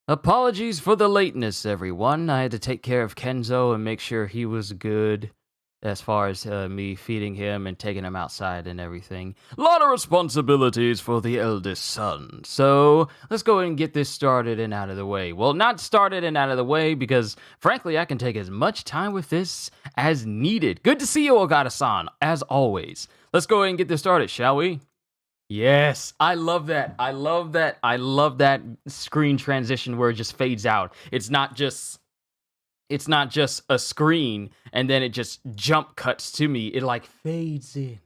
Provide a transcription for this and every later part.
Apologies for the lateness, everyone. I had to take care of Kenzo and make sure he was good as far as me feeding him and taking him outside and everything. A lot of responsibilities for the eldest son. So let's go ahead and get this started and out of the way. Well, not started and out of the way because, frankly, I can take as much time with this as needed. Good to see you, Ogata-san, as always. Let's go ahead and get this started, shall we? Yes, I love that. I love that. I love that screen transition where it just fades out. It's not just a screen and then it just jump cuts to me. It like fades in.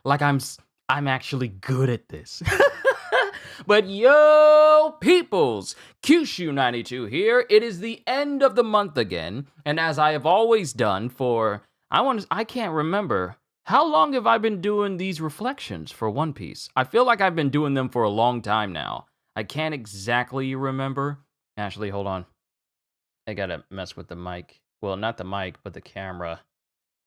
Like I'm actually good at this. But yo, peoples, Kyushu92 here. It is the end of the month again, and as I have always done for I can't remember. How long have I been doing these reflections for One Piece? I feel like I've been doing them for a long time now. I can't exactly remember. Actually, hold on. I gotta mess with the mic. Well, not the mic, but the camera.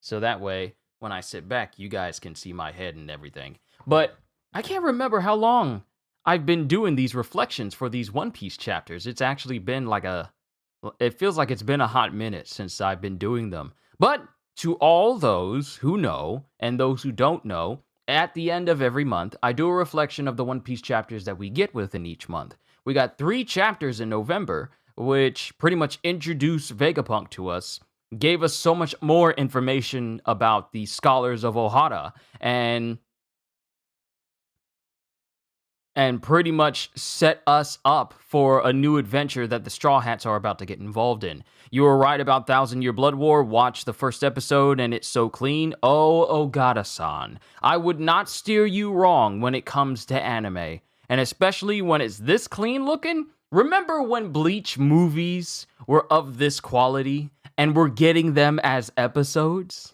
So that way, when I sit back, you guys can see my head and everything. But I can't remember how long I've been doing these reflections for these One Piece chapters. It's actually been it feels like it's been a hot minute since I've been doing them. But to all those who know and those who don't know, at the end of every month, I do a reflection of the One Piece chapters that we get within each month. We got 3 chapters in November, which pretty much introduced Vegapunk to us, gave us so much more information about the scholars of Ohara, and pretty much set us up for a new adventure that the Straw Hats are about to get involved in. You were right about Thousand Year Blood War. Watch the first episode and it's so clean. Oh, Ogata-san. I would not steer you wrong when it comes to anime. And especially when it's this clean looking. Remember when Bleach movies were of this quality and we're getting them as episodes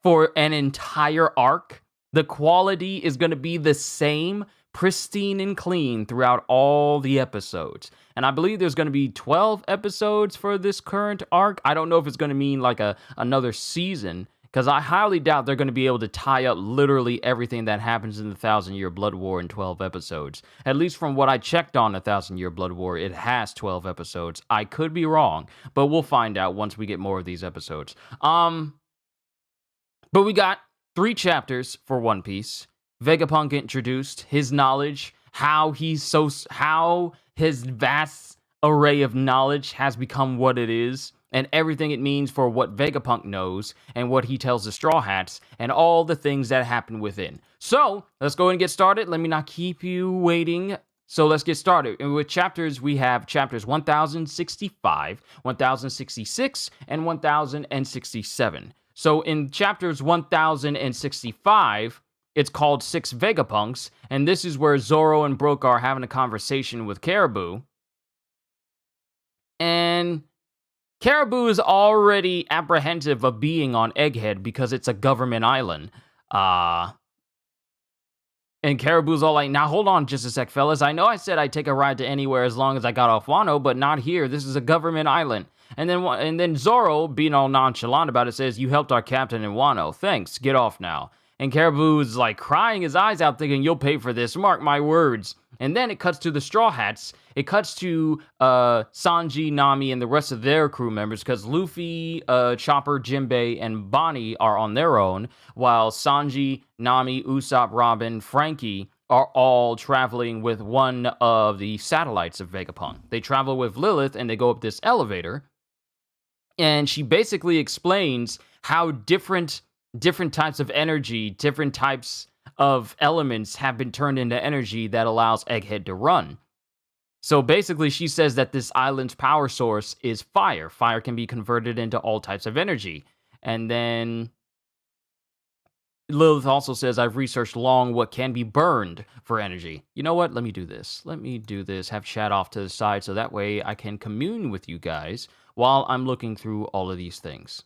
for an entire arc? The quality is going to be the same, pristine and clean throughout all the episodes. And I believe there's going to be 12 episodes for this current arc. I don't know if it's going to mean like another season, because I highly doubt they're going to be able to tie up literally everything that happens in the Thousand Year Blood War in 12 episodes. At least from what I checked on the Thousand Year Blood War, it has 12 episodes. I could be wrong, but we'll find out once we get more of these episodes. But we got 3 chapters for One Piece. Vegapunk introduced his knowledge, how his vast array of knowledge has become what it is, and everything it means for what Vegapunk knows, and what he tells the Straw Hats, and all the things that happen within. So, let's go ahead and get started. Let me not keep you waiting. So let's get started. And with chapters, we have chapters 1065, 1066, and 1067. So in chapters 1065, it's called 6 Vegapunks, and this is where Zoro and Brook are having a conversation with Caribou. And Caribou is already apprehensive of being on Egghead because it's a government island. And Caribou's all like, now hold on just a sec, fellas. I know I said I'd take a ride to anywhere as long as I got off Wano, but not here. This is a government island. And then Zoro, being all nonchalant about it, says, you helped our captain in Wano. Thanks. Get off now. And Caribou's like crying his eyes out thinking, you'll pay for this, mark my words. And then it cuts to the Straw Hats. It cuts to Sanji, Nami, and the rest of their crew members because Luffy, Chopper, Jinbei, and Bonnie are on their own, while Sanji, Nami, Usopp, Robin, Frankie are all traveling with one of the satellites of Vegapunk. They travel with Lilith and they go up this elevator. And she basically explains how different types of energy, different types of elements have been turned into energy that allows Egghead to run. So basically, she says that this island's power source is fire. Fire can be converted into all types of energy. And then Lilith also says, I've researched long what can be burned for energy. You know what? Let me do this. Have chat off to the side so that way I can commune with you guys while I'm looking through all of these things.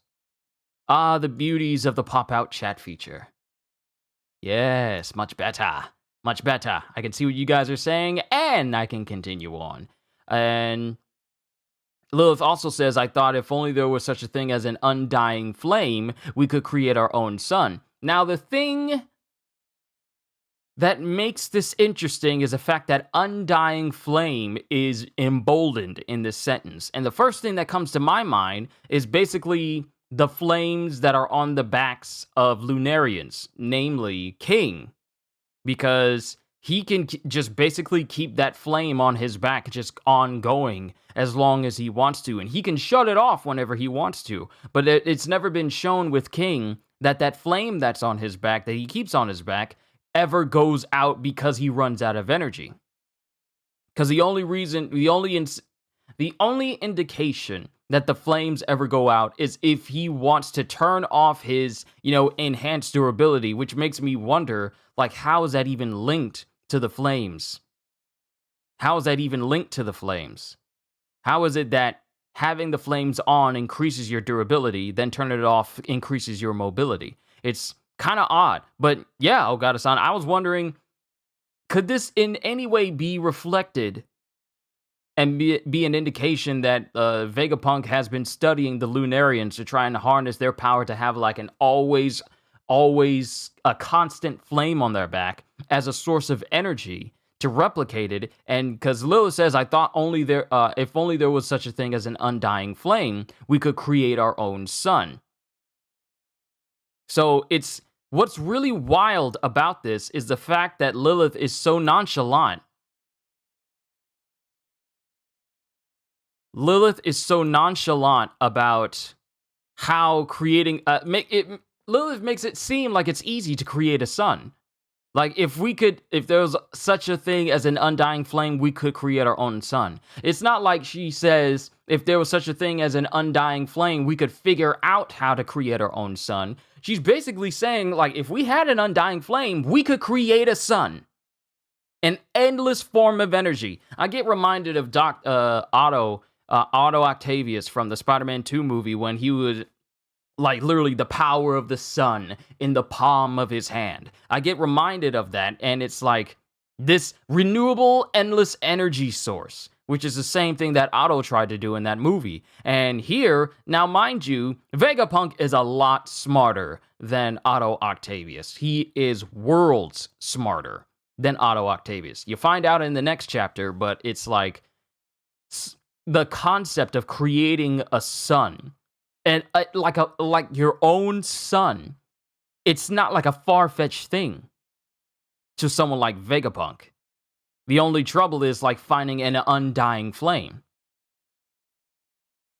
Ah, the beauties of the pop-out chat feature. Yes, much better. Much better. I can see what you guys are saying, and I can continue on. And Lilith also says, I thought if only there was such a thing as an undying flame, we could create our own sun. Now, the thing that makes this interesting is the fact that undying flame is emboldened in this sentence. And the first thing that comes to my mind is basically the flames that are on the backs of Lunarians, namely King, because he can just basically keep that flame on his back just ongoing as long as he wants to, and he can shut it off whenever he wants to. But it's never been shown with King that that flame that's on his back, that he keeps on his back, ever goes out because he runs out of energy. Because the only indication that the flames ever go out is if he wants to turn off his, enhanced durability, which makes me wonder, like, how is that even linked to the flames? How is that even linked to the flames? How is it that having the flames on increases your durability, then turning it off increases your mobility? It's kind of odd, but yeah, Ogata-san, I was wondering, could this in any way be reflected and be an indication that Vegapunk has been studying the Lunarians to try and harness their power to have like an always a constant flame on their back as a source of energy to replicate it? And because Lilith says, I thought if only there was such a thing as an undying flame, we could create our own sun. So what's really wild about this is the fact that Lilith is so nonchalant. Lilith is so nonchalant about how creating Lilith makes it seem like it's easy to create a sun. Like if there was such a thing as an undying flame, we could create our own sun. It's not like she says if there was such a thing as an undying flame, we could figure out how to create our own sun. She's basically saying, like, if we had an undying flame, we could create a sun. An endless form of energy. I get reminded of Otto Octavius from the Spider-Man 2 movie when he would, like, literally the power of the sun in the palm of his hand. I get reminded of that, and it's like this renewable, endless energy source, which is the same thing that Otto tried to do in that movie. And here, now mind you, Vegapunk is a lot smarter than Otto Octavius. He is worlds smarter than Otto Octavius. You find out in the next chapter, but it's like the concept of creating a sun, and like your own sun, it's not like a far-fetched thing to someone like Vegapunk. The only trouble is like finding an undying flame.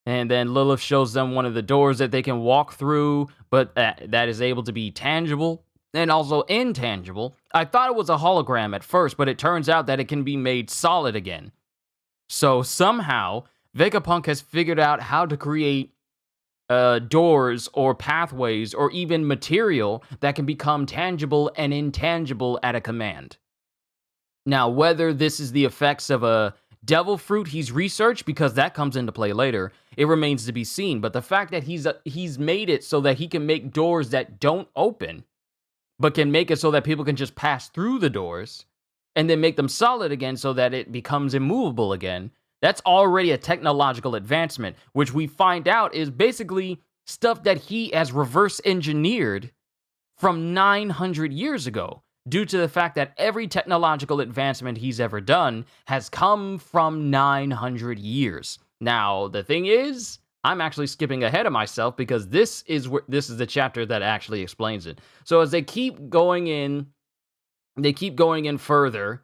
And then Lilith shows them one of the doors that they can walk through, but that is able to be tangible and also intangible. I thought it was a hologram at first, but it turns out that it can be made solid again. So somehow, Vegapunk has figured out how to create doors or pathways or even material that can become tangible and intangible at a command. Now, whether this is the effects of a devil fruit he's researched, because that comes into play later, it remains to be seen. But the fact that he's made it so that he can make doors that don't open, but can make it so that people can just pass through the doors, and then make them solid again so that it becomes immovable again, that's already a technological advancement, which we find out is basically stuff that he has reverse engineered from 900 years ago, due to the fact that every technological advancement he's ever done has come from 900 years. Now, the thing is, I'm actually skipping ahead of myself because this is the chapter that actually explains it. So as they keep going in further,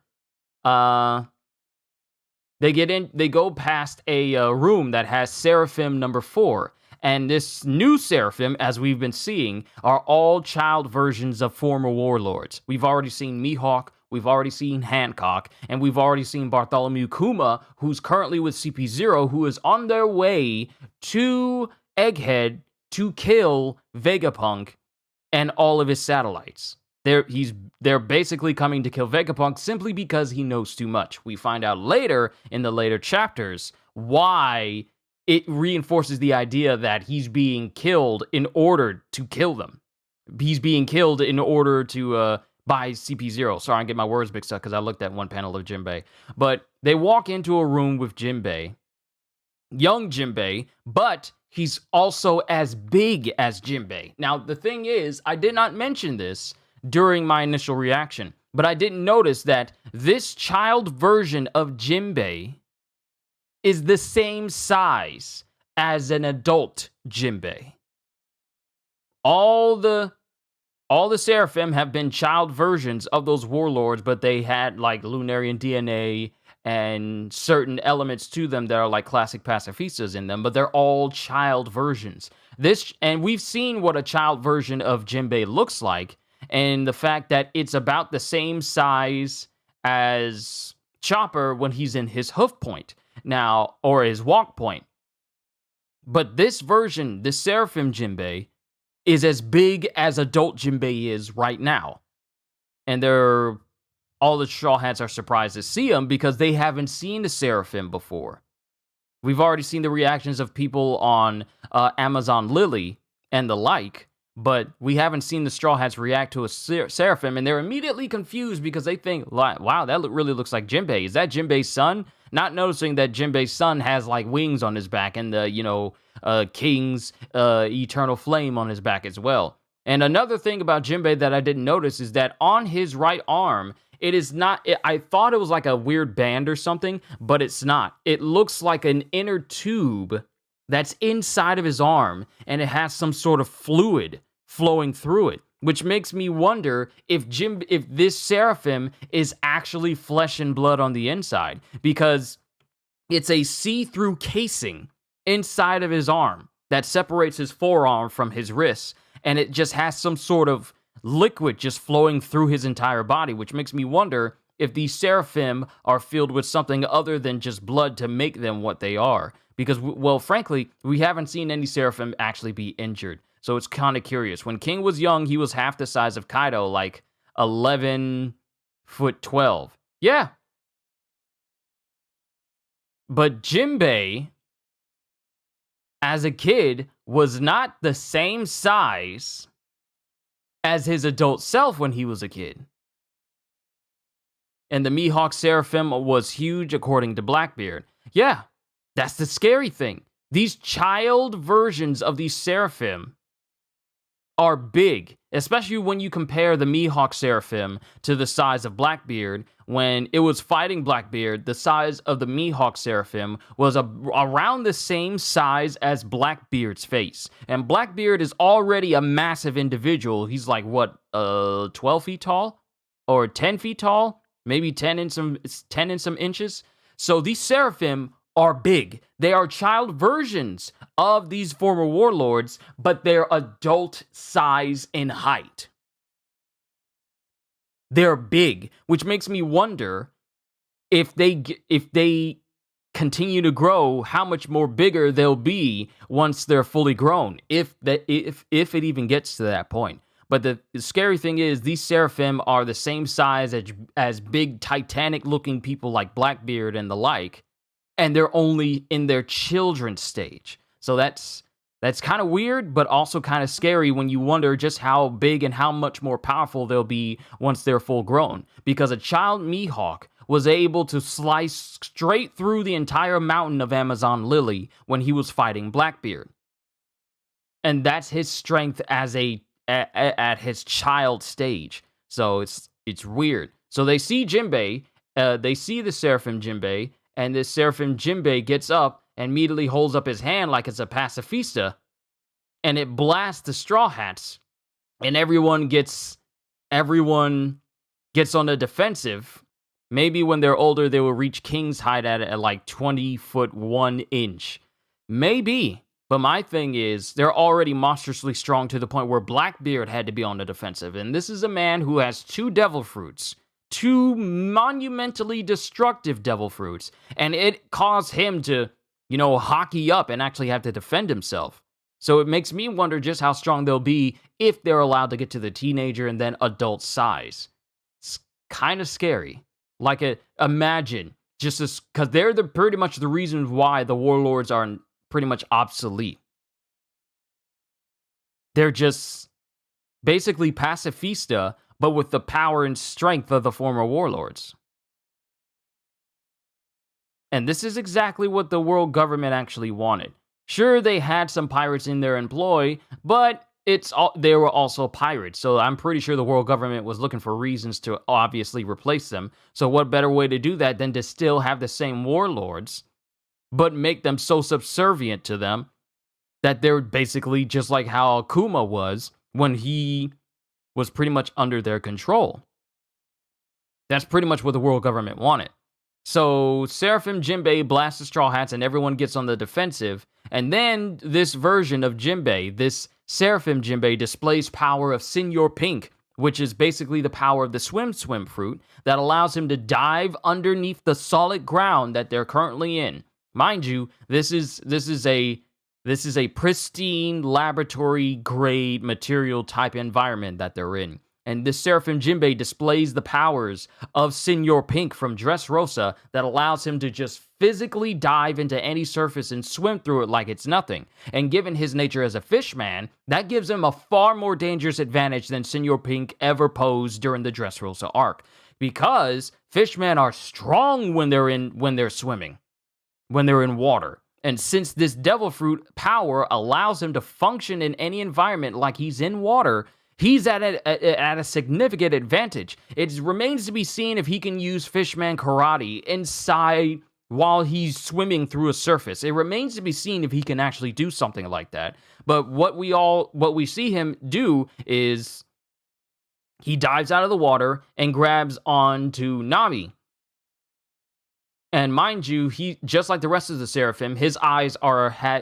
they go past a room that has Seraphim number 4. And this new Seraphim, as we've been seeing, are all child versions of former warlords. We've already seen Mihawk, we've already seen Hancock, and we've already seen Bartholomew Kuma, who's currently with CP0, who is on their way to Egghead to kill Vegapunk and all of his satellites. They're basically coming to kill Vegapunk simply because he knows too much. We find out later, in the later chapters, why it reinforces the idea that he's being killed in order to kill them. He's being killed in order to, by CP0. Sorry, I get my words mixed up because I looked at one panel of Jinbei. But they walk into a room with Jinbei, young Jinbei, but he's also as big as Jinbei. Now, the thing is, I did not mention this during my initial reaction, But I didn't notice that this child version of Jinbei is the same size as an adult Jinbei. All the Seraphim have been child versions of those warlords, but they had like Lunarian DNA and certain elements to them that are like classic pacifistas in them, but they're all child versions. And we've seen what a child version of Jinbei looks like, and the fact that it's about the same size as Chopper when he's in his hoof point now, or his walk point. But this version, the Seraphim Jinbei, is as big as adult Jinbei is right now. And all the Straw Hats are surprised to see him because they haven't seen the Seraphim before. We've already seen the reactions of people on Amazon Lily and the like, but we haven't seen the Straw Hats react to a Seraphim, and they're immediately confused because they think, wow, that really looks like Jinbei. Is that Jinbei's son? Not noticing that Jinbei's son has like wings on his back and the, King's eternal flame on his back as well. And another thing about Jinbei that I didn't notice is that on his right arm, it is not, I thought it was like a weird band or something, but it's not. It looks like an inner tube that's inside of his arm, and it has some sort of fluid flowing through it, which makes me wonder if this Seraphim is actually flesh and blood on the inside, because it's a see-through casing inside of his arm that separates his forearm from his wrist, and it just has some sort of liquid just flowing through his entire body, which makes me wonder if these Seraphim are filled with something other than just blood to make them what they are. Because, well, frankly, we haven't seen any Seraphim actually be injured. So it's kind of curious. When King was young, he was half the size of Kaido, like 11 foot 12. Yeah. But Jinbei, as a kid, was not the same size as his adult self when he was a kid. And the Mihawk Seraphim was huge, according to Blackbeard. Yeah, that's the scary thing. These child versions of these Seraphim are big, especially when you compare the Mihawk Seraphim to the size of Blackbeard. When it was fighting Blackbeard, the size of the Mihawk Seraphim was around the same size as Blackbeard's face. And Blackbeard is already a massive individual. He's like, 12 feet tall? Or 10 feet tall? Maybe 10 and some inches? So these Seraphim are big. They are child versions of these former warlords, but they're adult size and height. They're big, which makes me wonder if they continue to grow, how much more bigger they'll be once they're fully grown, if it even gets to that point. But the scary thing is, these Seraphim are the same size as big Titanic-looking people like Blackbeard and the like, and they're only in their children's stage. So that's kind of weird, but also kind of scary when you wonder just how big and how much more powerful they'll be once they're full grown. Because a child Mihawk was able to slice straight through the entire mountain of Amazon Lily when he was fighting Blackbeard. And that's his strength as at his child stage. So it's weird. So they see Jinbei, they see the Seraphim Jinbei, and this Seraphim Jinbei gets up and immediately holds up his hand like it's a pacifista, and it blasts the Straw Hats, and everyone gets on the defensive. Maybe when they're older, they will reach King's height at like 20 foot 1 inch. Maybe. But my thing is, they're already monstrously strong to the point where Blackbeard had to be on the defensive. And this is a man who has 2 devil fruits. 2 monumentally destructive devil fruits. And it caused him to, hockey up and actually have to defend himself. So it makes me wonder just how strong they'll be if they're allowed to get to the teenager and then adult size. It's kind of scary. Imagine, because they're pretty much the reasons why the warlords are pretty much obsolete. They're just basically pacifista, but with the power and strength of the former warlords. And this is exactly what the world government actually wanted. Sure, they had some pirates in their employ, but they were also pirates, so I'm pretty sure the world government was looking for reasons to obviously replace them. So what better way to do that than to still have the same warlords, but make them so subservient to them that they're basically just like how Akuma was when he was pretty much under their control. That's pretty much what the world government wanted. So Seraphim Jinbei blasts the Straw Hats and everyone gets on the defensive. And then this version of Jinbei, this Seraphim Jinbei, displays power of Senor Pink, which is basically the power of the swim fruit that allows him to dive underneath the solid ground that they're currently in. Mind you, this is a pristine laboratory grade material type environment that they're in. And this Seraphim Jinbei displays the powers of Senor Pink from Dressrosa that allows him to just physically dive into any surface and swim through it like it's nothing. And given his nature as a fishman, that gives him a far more dangerous advantage than Senor Pink ever posed during the Dressrosa arc. Because fishmen are strong when they're swimming, when they're in water. And since this devil fruit power allows him to function in any environment like he's in water, he's at a significant advantage. It remains to be seen if he can use Fishman Karate inside while he's swimming through a surface. It remains to be seen if he can actually do something like that. But what we see him do is he dives out of the water and grabs onto Nami. And mind you, he, just like the rest of the Seraphim, his eyes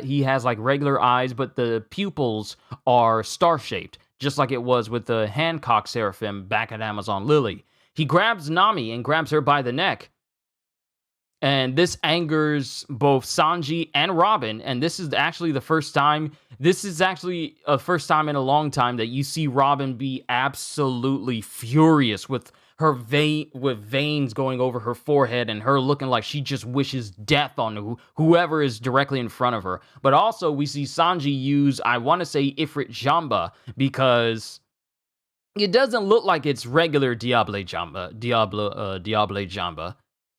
he has like regular eyes, but the pupils are star-shaped, just like it was with the Hancock Seraphim back at Amazon Lily. He grabs Nami and grabs her by the neck. And this angers both Sanji and Robin. And this is actually a first time in a long time that you see Robin be absolutely furious with her veins going over her forehead and her looking like she just wishes death on whoever is directly in front of her. But also we see Sanji use, I want to say, Ifrit Jamba, because it doesn't look like it's regular Diable Jamba.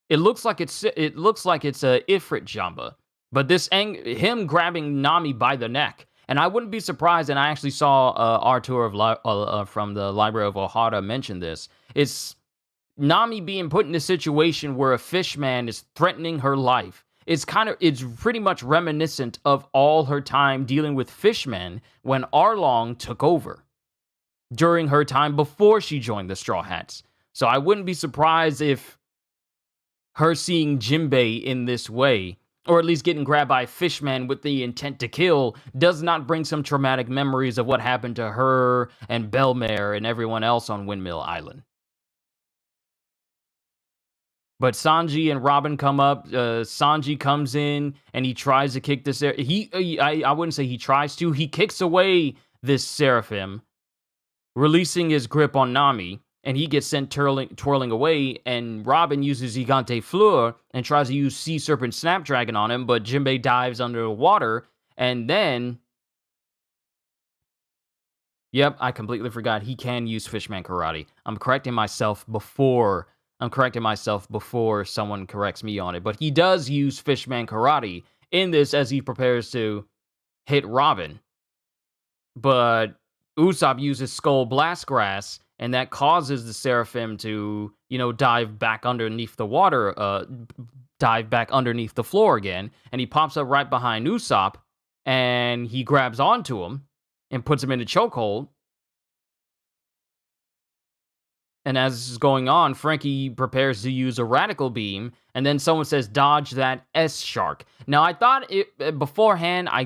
It looks like it's a Ifrit Jamba. But him grabbing Nami by the neck. And I wouldn't be surprised, and I actually saw Artur from the Library of Ohara mention this. It's Nami being put in a situation where a fishman is threatening her life. It's pretty much reminiscent of all her time dealing with fishmen when Arlong took over during her time before she joined the Straw Hats. So I wouldn't be surprised if her seeing Jinbei in this way, or at least getting grabbed by a fishman with the intent to kill, does not bring some traumatic memories of what happened to her and Belmare and everyone else on Windmill Island. But Sanji and Robin come up. Sanji comes in and he tries to kick this. I wouldn't say he tries to. He kicks away this Seraphim, releasing his grip on Nami. And he gets sent twirling away, and Robin uses Gigante Fleur and tries to use Sea Serpent Snapdragon on him, but Jinbei dives under the water, and then... Yep, I completely forgot. He can use Fishman Karate. I'm correcting myself before someone corrects me on it, but he does use Fishman Karate in this as he prepares to hit Robin. But Usopp uses Skull Blast Grass, and that causes the Seraphim to, dive back underneath the water, dive back underneath the floor again. And he pops up right behind Usopp, and he grabs onto him and puts him in a chokehold. And as this is going on, Frankie prepares to use a Radical Beam, and then someone says, dodge that S-Shark. Now, I thought beforehand, I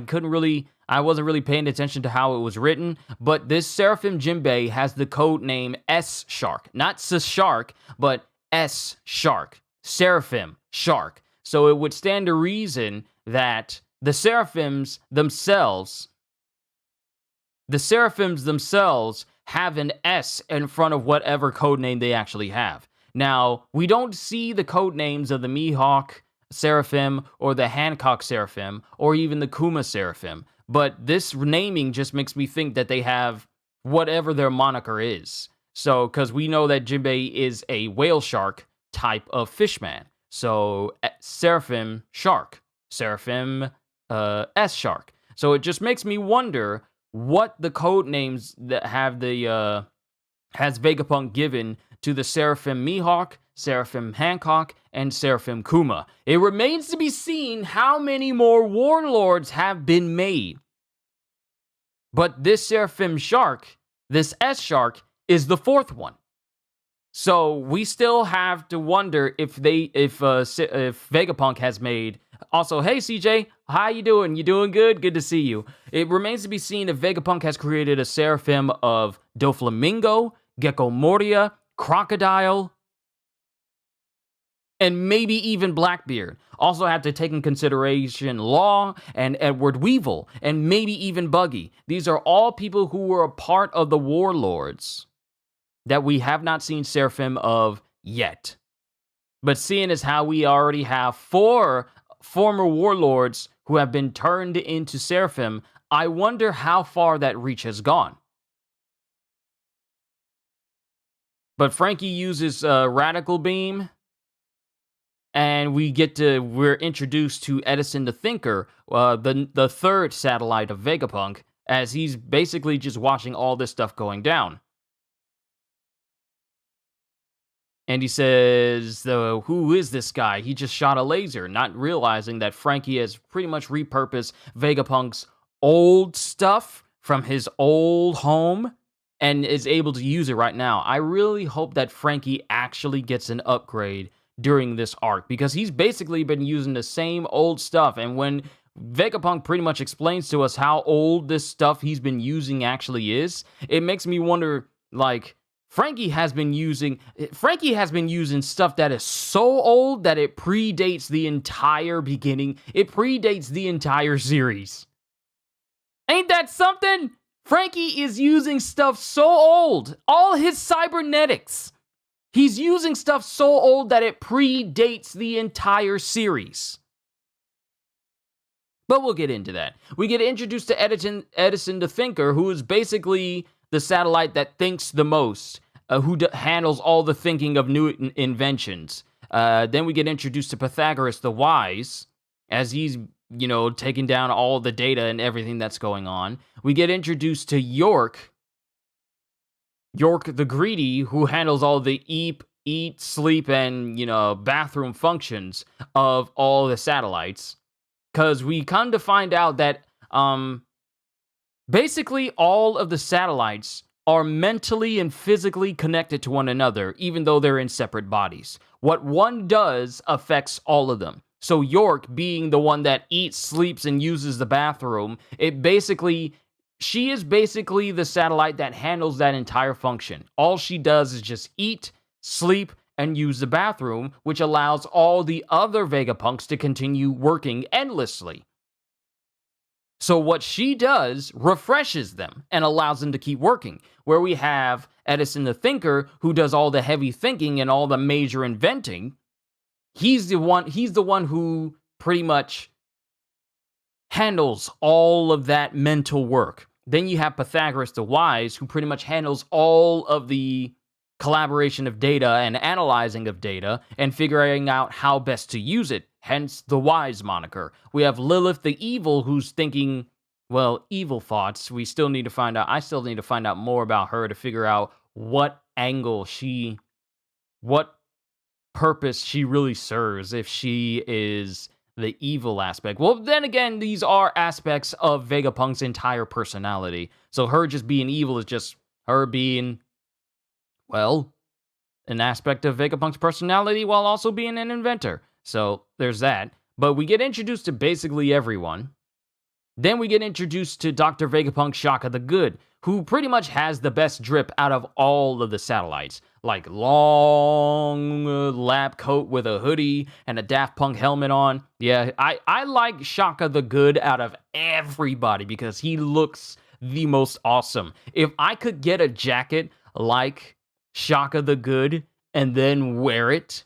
wasn't really paying attention to how it was written, but this Seraphim Jinbei has the code name S-Shark. Not S-Shark, but S-Shark. Seraphim Shark. So it would stand to reason that the Seraphims themselves have an S in front of whatever codename they actually have. Now, we don't see the codenames of the Mihawk Seraphim or the Hancock Seraphim or even the Kuma Seraphim, but this naming just makes me think that they have whatever their moniker is. So, because we know that Jinbei is a whale shark type of fishman. So, Seraphim Shark. Seraphim S-Shark. So it just makes me wonder what the code names that have the has Vegapunk given to the Seraphim Mihawk, Seraphim Hancock, and Seraphim Kuma. It remains to be seen how many more warlords have been made. But this Seraphim Shark, this S Shark, is the fourth one. So we still have to wonder if Vegapunk has made. Also, hey CJ, how you doing? You doing good? Good to see you. It remains to be seen if Vegapunk has created a Seraphim of Doflamingo, Gecko Moria, Crocodile, and maybe even Blackbeard. Also have to take in consideration Law and Edward Weevil, and maybe even Buggy. These are all people who were a part of the Warlords that we have not seen Seraphim of yet. But seeing as how we already have 4 former Warlords who have been turned into Seraphim, I wonder how far that reach has gone. But Frankie uses Radical Beam, and we're introduced to Edison the Thinker, the third satellite of Vegapunk, as he's basically just watching all this stuff going down. And he says, who is this guy? He just shot a laser, not realizing that Frankie has pretty much repurposed Vegapunk's old stuff from his old home and is able to use it right now. I really hope that Frankie actually gets an upgrade during this arc, because he's basically been using the same old stuff. And when Vegapunk pretty much explains to us how old this stuff he's been using actually is, it makes me wonder, like, Frankie has been using stuff that is so old that it predates the entire beginning. It predates the entire series. Ain't that something? Frankie is using stuff so old. All his cybernetics. He's using stuff so old that it predates the entire series. But we'll get into that. We get introduced to Edison the Thinker, who is basically the satellite that thinks the most, who handles all the thinking of new inventions. Then we get introduced to Pythagoras the Wise, as he's, taking down all the data and everything that's going on. We get introduced to York the Greedy, who handles all the eat, sleep, and, bathroom functions of all the satellites. Because we come to find out that, basically all of the satellites are mentally and physically connected to one another, even though they're in separate bodies. What one does affects all of them. So York, being the one that eats, sleeps, and uses the bathroom, she is basically the satellite that handles that entire function. All she does is just eat, sleep, and use the bathroom, which allows all the other Vegapunks to continue working endlessly. So what she does refreshes them and allows them to keep working. Where we have Edison the Thinker, who does all the heavy thinking and all the major inventing. He's the one who pretty much handles all of that mental work. Then you have Pythagoras the Wise, who pretty much handles all of the collaboration of data and analyzing of data and figuring out how best to use it, hence the Wise moniker. We have Lilith the Evil, who's thinking, evil thoughts. I still need to find out more about her to figure out what purpose she really serves, if she is the evil aspect. Well, then again, these are aspects of Vegapunk's entire personality. So her just being evil is just her being, an aspect of Vegapunk's personality while also being an inventor. So there's that. But we get introduced to basically everyone. Then we get introduced to Dr. Vegapunk Shaka the Good, who pretty much has the best drip out of all of the satellites. Like long lab coat with a hoodie and a Daft Punk helmet on. Yeah, I like Shaka the Good out of everybody because he looks the most awesome. If I could get a jacket like Shaka the Good and then wear it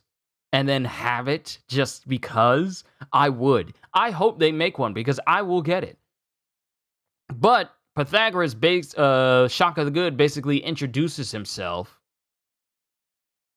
and then have it just because, I would. I hope they make one because I will get it. But Pythagoras Shaka the Good basically introduces himself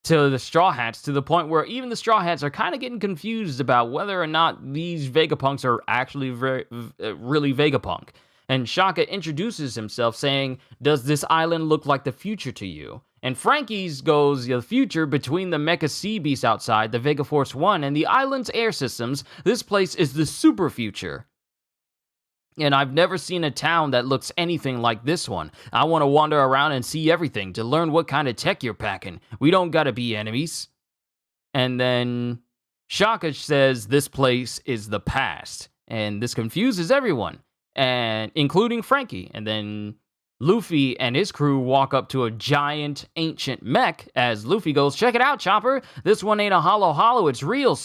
to the Straw Hats to the point where even the Straw Hats are kind of getting confused about whether or not these Vegapunks are actually really Vegapunk. And Shaka introduces himself saying, "Does this island look like the future to you?" And Frankie's goes, "The future between the mecha sea beast outside, the Vega Force 1, and the island's air systems. This place is the super future. And I've never seen a town that looks anything like this one. I want to wander around and see everything to learn what kind of tech you're packing. We don't gotta be enemies." And then Shaka says this place is the past. And this confuses everyone, and including Frankie. And then Luffy and his crew walk up to a giant ancient mech as Luffy goes, "Check it out, Chopper. This one ain't a hollow. It's real,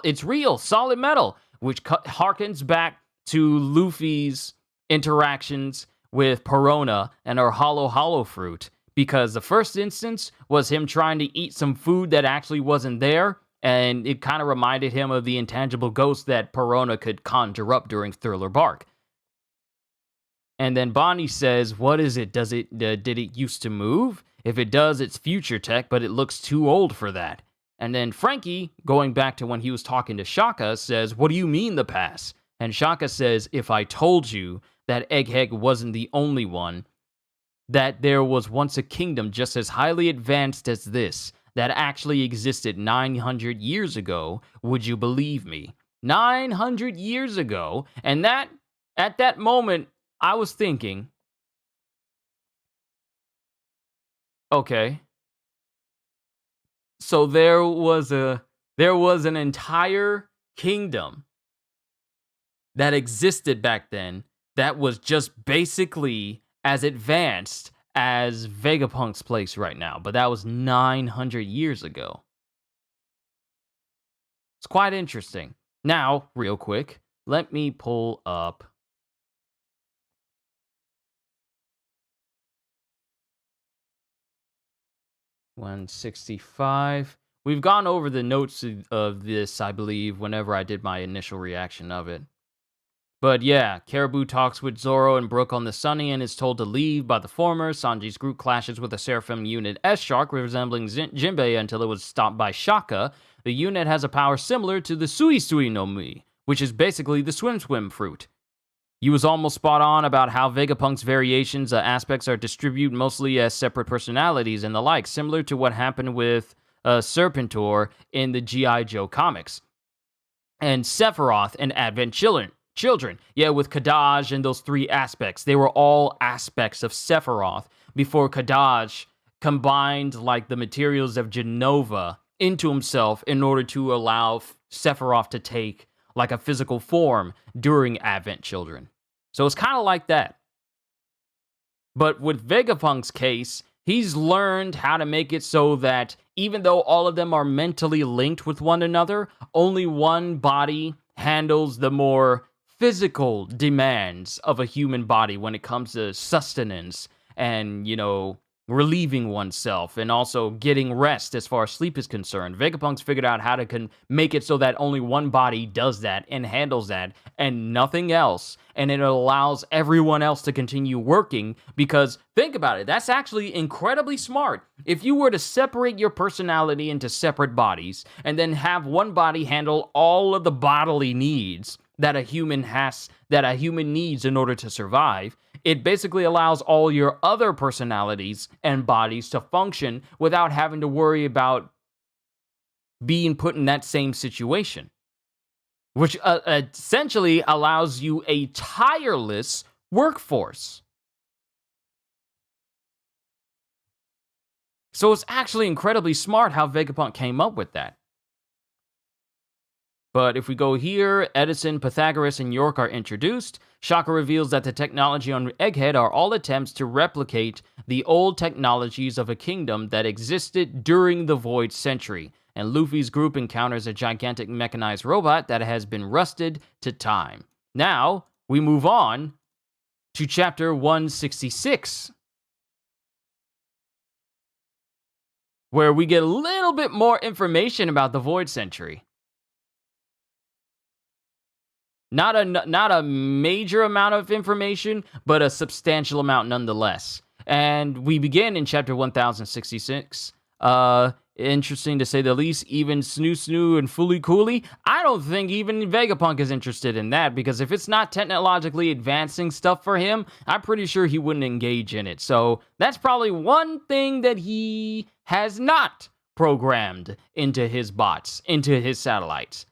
it's real, solid metal," which harkens back to Luffy's interactions with Perona and her hollow fruit, because the first instance was him trying to eat some food that actually wasn't there, and it kind of reminded him of the intangible ghost that Perona could conjure up during Thriller Bark. And then Bonnie says, "What is it? Did it used to move? If it does, it's future tech, but it looks too old for that." And then Frankie, going back to when he was talking to Shaka, says, "What do you mean the past?" And Shaka says, "If I told you that Egghead wasn't the only one, that there was once a kingdom just as highly advanced as this, that actually existed 900 years ago, would you believe me?" 900 years ago. And that, at that moment, I was thinking, okay, so there was an entire kingdom that existed back then that was just basically as advanced as Vegapunk's place right now, but that was 900 years ago. It's quite interesting. Now, real quick, let me pull up 165. We've gone over the notes of this, I believe, whenever I did my initial reaction of it. But yeah, Caribou talks with Zoro and Brook on the Sunny and is told to leave by the former. Sanji's group clashes with a Seraphim unit S-Shark resembling Jinbei until it was stopped by Shaka. The unit has a power similar to the Sui Sui no Mi, which is basically the Swim fruit. You was almost spot on about how Vegapunk's variations aspects are distributed mostly as separate personalities and the like, similar to what happened with Serpentor in the G.I. Joe comics. And Sephiroth and Advent Children. Yeah, with Kadaj and those three aspects. They were all aspects of Sephiroth before Kadaj combined like the materials of Genova into himself in order to allow Sephiroth to take like a physical form during Advent Children. So it's kind of like that. But with Vegapunk's case, he's learned how to make it so that even though all of them are mentally linked with one another, only one body handles the more physical demands of a human body when it comes to sustenance and, relieving oneself and also getting rest as far as sleep is concerned. Vegapunk's figured out how to make it so that only one body does that and handles that and nothing else. And it allows everyone else to continue working because, think about it, that's actually incredibly smart. If you were to separate your personality into separate bodies and then have one body handle all of the bodily needs that a human needs in order to survive, it basically allows all your other personalities and bodies to function without having to worry about being put in that same situation, which essentially allows you a tireless workforce. So it's actually incredibly smart how Vegapunk came up with that. But if we go here, Edison, Pythagoras, and York are introduced. Shaka reveals that the technology on Egghead are all attempts to replicate the old technologies of a kingdom that existed during the Void Century. And Luffy's group encounters a gigantic mechanized robot that has been rusted to time. Now, we move on to chapter 166, where we get a little bit more information about the Void Century. Not a major amount of information, but a substantial amount nonetheless. And we begin in chapter 1066. interesting to say the least. Even Snoo Snoo and Fully Cooley, I don't think even Vegapunk is interested in that, because if it's not technologically advancing stuff for him, I'm pretty sure he wouldn't engage in it. So that's probably one thing that he has not programmed into his bots, into his satellites.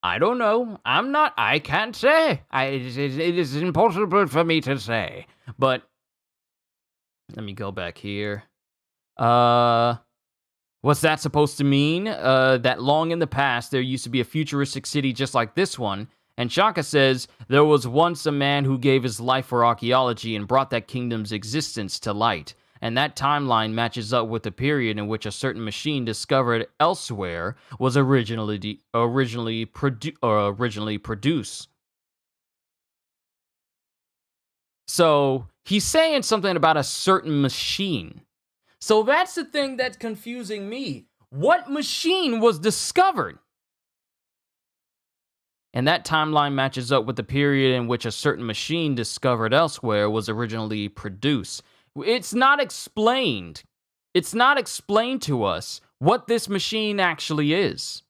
I don't know. I can't say. It is impossible for me to say. But let me go back here. What's that supposed to mean? That long in the past, there used to be a futuristic city just like this one. And Shaka says, there was once a man who gave his life for archaeology and brought that kingdom's existence to light. And that timeline matches up with the period in which a certain machine discovered elsewhere was originally produced. So he's saying something about a certain machine. So that's the thing that's confusing me. What machine was discovered? And that timeline matches up with the period in which a certain machine discovered elsewhere was originally produced. It's not explained. It's not explained to us what this machine actually is.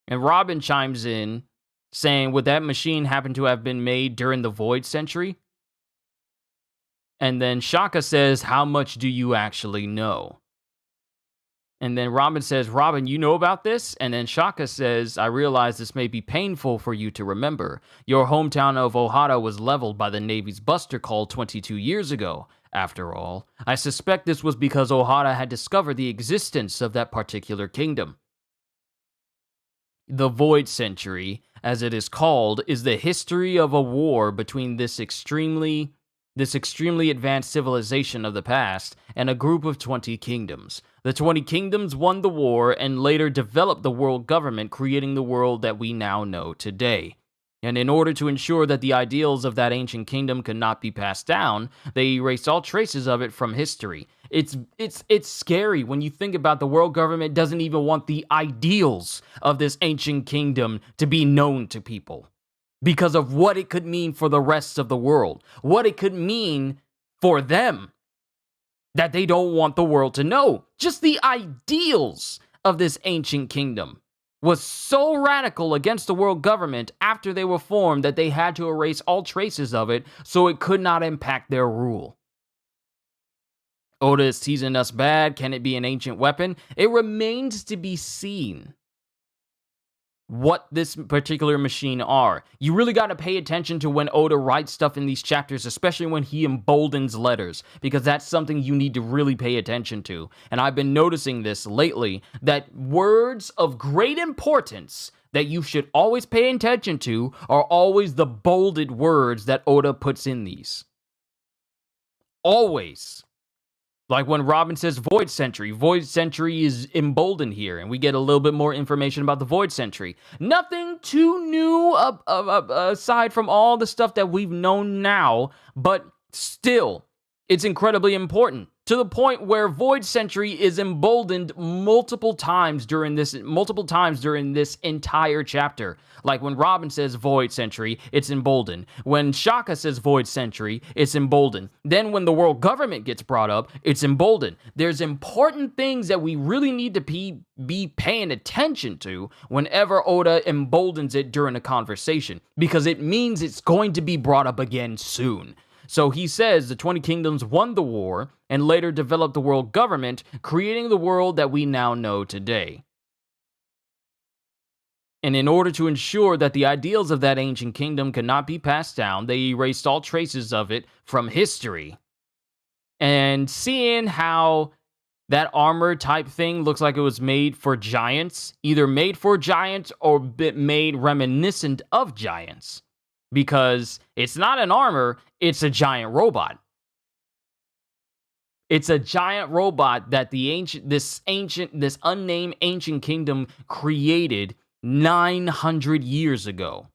And Robin chimes in, saying, would that machine happen to have been made during the Void Century? And then Shaka says, how much do you actually know? And then Robin says, Robin, you know about this? And then Shaka says, I realize this may be painful for you to remember. Your hometown of Ohara was leveled by the Navy's Buster Call 22 years ago. After all, I suspect this was because Ohara had discovered the existence of that particular kingdom. The Void Century, as it is called, is the history of a war between this extremely advanced civilization of the past and a group of 20 kingdoms. The 20 kingdoms won the war and later developed the world government, creating the world that we now know today. And in order to ensure that the ideals of that ancient kingdom could not be passed down, they erased all traces of it from history. It's scary when you think about the world government doesn't even want the ideals of this ancient kingdom to be known to people, because of what it could mean for the rest of the world, what it could mean for them, that they don't want the world to know. Just the ideals of this ancient kingdom was so radical against the world government after they were formed that they had to erase all traces of it so it could not impact their rule. Oda is teasing us bad. Can it be an ancient weapon? It remains to be seen what this particular machine are. You really got to pay attention to when Oda writes stuff in these chapters, especially when he emboldens letters, because that's something you need to really pay attention to. And I've been noticing this lately, that words of great importance that you should always pay attention to are always the bolded words that Oda puts in these. Always. Like when Robin says Void Century is emboldened here, and we get a little bit more information about the Void Century. Nothing too new aside from all the stuff that we've known now, but still, it's incredibly important, to the point where Void Century is emboldened multiple times during this entire chapter. Like when Robin says Void Century, it's emboldened. When Shaka says Void Century, it's emboldened. Then when the world government gets brought up, it's emboldened. There's important things that we really need to be paying attention to whenever Oda emboldens it during a conversation, because it means it's going to be brought up again soon. So he says the 20 kingdoms won the war and later developed the world government, creating the world that we now know today. And in order to ensure that the ideals of that ancient kingdom could not be passed down, they erased all traces of it from history. And seeing how that armor type thing looks like it was made for giants, either made for giants or made reminiscent of giants. Because it's not an armor, it's a giant robot. It's a giant robot that this unnamed ancient kingdom created 900 years ago.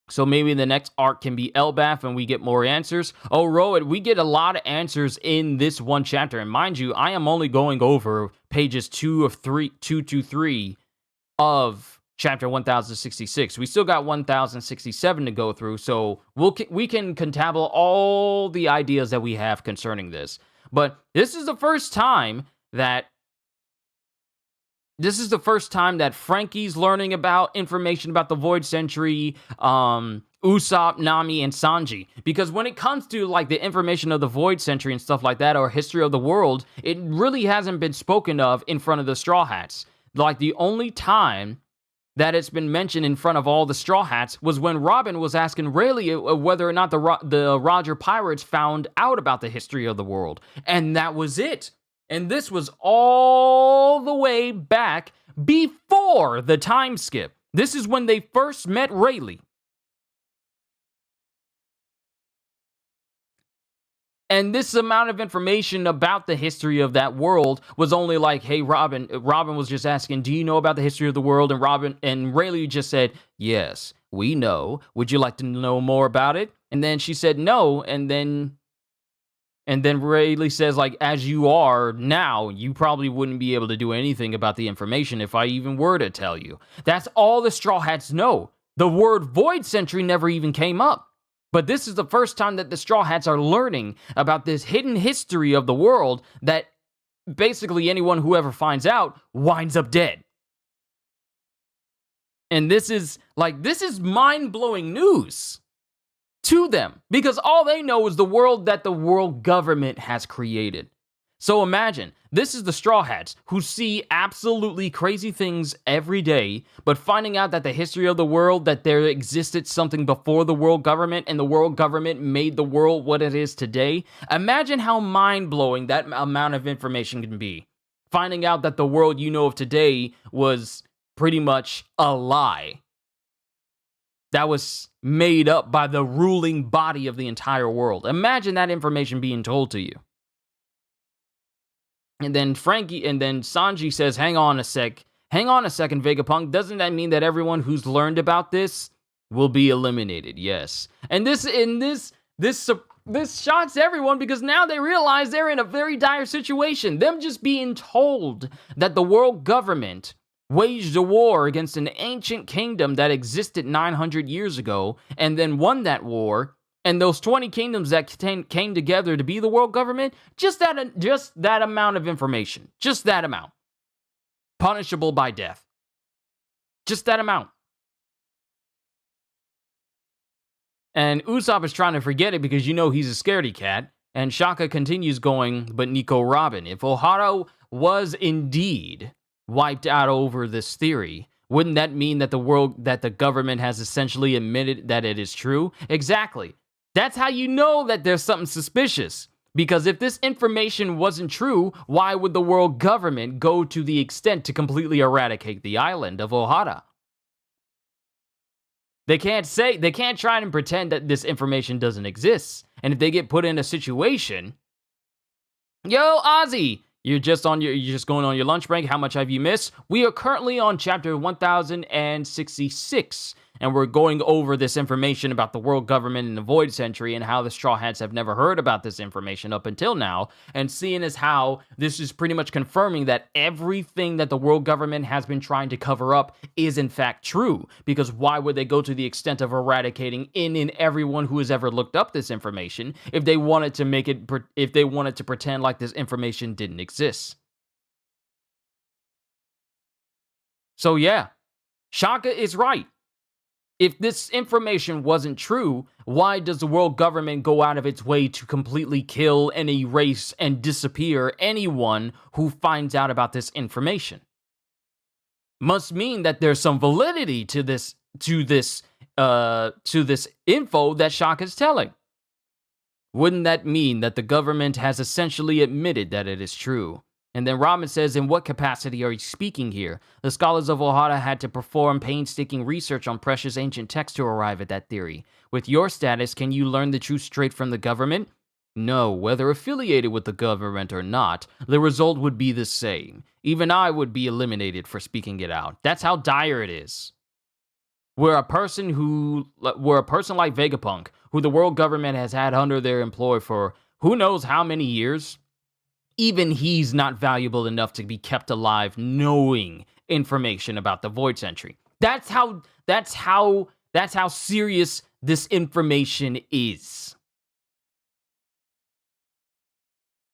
So maybe the next arc can be Elbaf and we get more answers. Oh, Road, we get a lot of answers in this one chapter. And mind you, I am only going over pages 2 to 3 of chapter 1066. We still got 1067 to go through, so we can contabulate all the ideas that we have concerning this. But this is the first time that this is the first time that Frankie's learning about information about the Void Century, Usopp, Nami, and Sanji. Because when it comes to like the information of the Void Century and stuff like that, or history of the world, it really hasn't been spoken of in front of the Straw Hats. Like the only time that it's been mentioned in front of all the Straw Hats was when Robin was asking Rayleigh whether or not the Roger Pirates found out about the history of the world. And that was it. And this was all the way back before the time skip. This is when they first met Rayleigh. And this amount of information about the history of that world was only like, hey, Robin was just asking, do you know about the history of the world? And Rayleigh just said, yes, we know. Would you like to know more about it? And then she said no, and then Rayleigh says, like, as you are now, you probably wouldn't be able to do anything about the information if I even were to tell you. That's all the Straw Hats know. The word Void Century never even came up. But this is the first time that the Straw Hats are learning about this hidden history of the world that basically anyone who ever finds out winds up dead. And this is mind-blowing news to them, because all they know is the world that the world government has created. So imagine, this is the Straw Hats who see absolutely crazy things every day, but finding out that the history of the world, that there existed something before the world government, and the world government made the world what it is today. Imagine how mind-blowing that amount of information can be. Finding out that the world you know of today was pretty much a lie that was made up by the ruling body of the entire world. Imagine that information being told to you. And then Sanji says, hang on a second, Vegapunk. Doesn't that mean that everyone who's learned about this will be eliminated? Yes. And this shocks everyone, because now they realize they're in a very dire situation. Them just being told that the world government waged a war against an ancient kingdom that existed 900 years ago, and then won that war, and those 20 kingdoms that came together to be the world government, just that amount of information, just that amount, punishable by death, just that amount. And Usopp is trying to forget it because he's a scaredy cat, and Shaka continues going, but Nico Robin, if Ohara was indeed wiped out over this theory, wouldn't that mean that the government has essentially admitted that it is true? Exactly. That's how you know that there's something suspicious. Because if this information wasn't true, why would the world government go to the extent to completely eradicate the island of Ohara? They can't try and pretend that this information doesn't exist. And if they get put in a situation, yo, Ozzy, you're just going on your lunch break. How much have you missed? We are currently on chapter 1066, and we're going over this information about the world government and the Void Century, and how the Straw Hats have never heard about this information up until now, and seeing as how this is pretty much confirming that everything that the world government has been trying to cover up is in fact true, because why would they go to the extent of eradicating in everyone who has ever looked up this information if they wanted to pretend like this information didn't exist? So yeah, Shaka is right. If this information wasn't true, why does the world government go out of its way to completely kill and erase and disappear anyone who finds out about this information? Must mean that there's some validity to this info that Shaka's telling. Wouldn't that mean that the government has essentially admitted that it is true? And then Robin says, in what capacity are you speaking here? The scholars of Ohara had to perform painstaking research on precious ancient texts to arrive at that theory. With your status, can you learn the truth straight from the government? No, whether affiliated with the government or not, the result would be the same. Even I would be eliminated for speaking it out. That's how dire it is. We're a person like Vegapunk, who the world government has had under their employ for who knows how many years. Even he's not valuable enough to be kept alive knowing information about the Void Century. That's how serious this information is.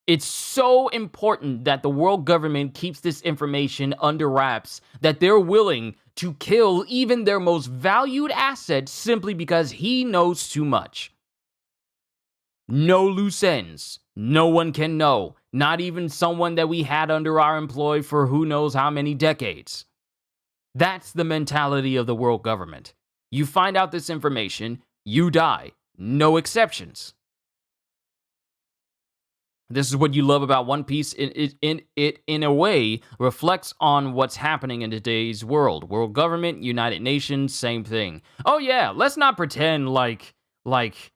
It's so important that the world government keeps this information under wraps that they're willing to kill even their most valued asset simply because he knows too much. No loose ends. No one can know. Not even someone that we had under our employ for who knows how many decades. That's the mentality of the world government. You find out this information, you die. No exceptions. This is what you love about One Piece. It in a way, reflects on what's happening in today's world. World government, United Nations, same thing. Oh yeah, let's not pretend like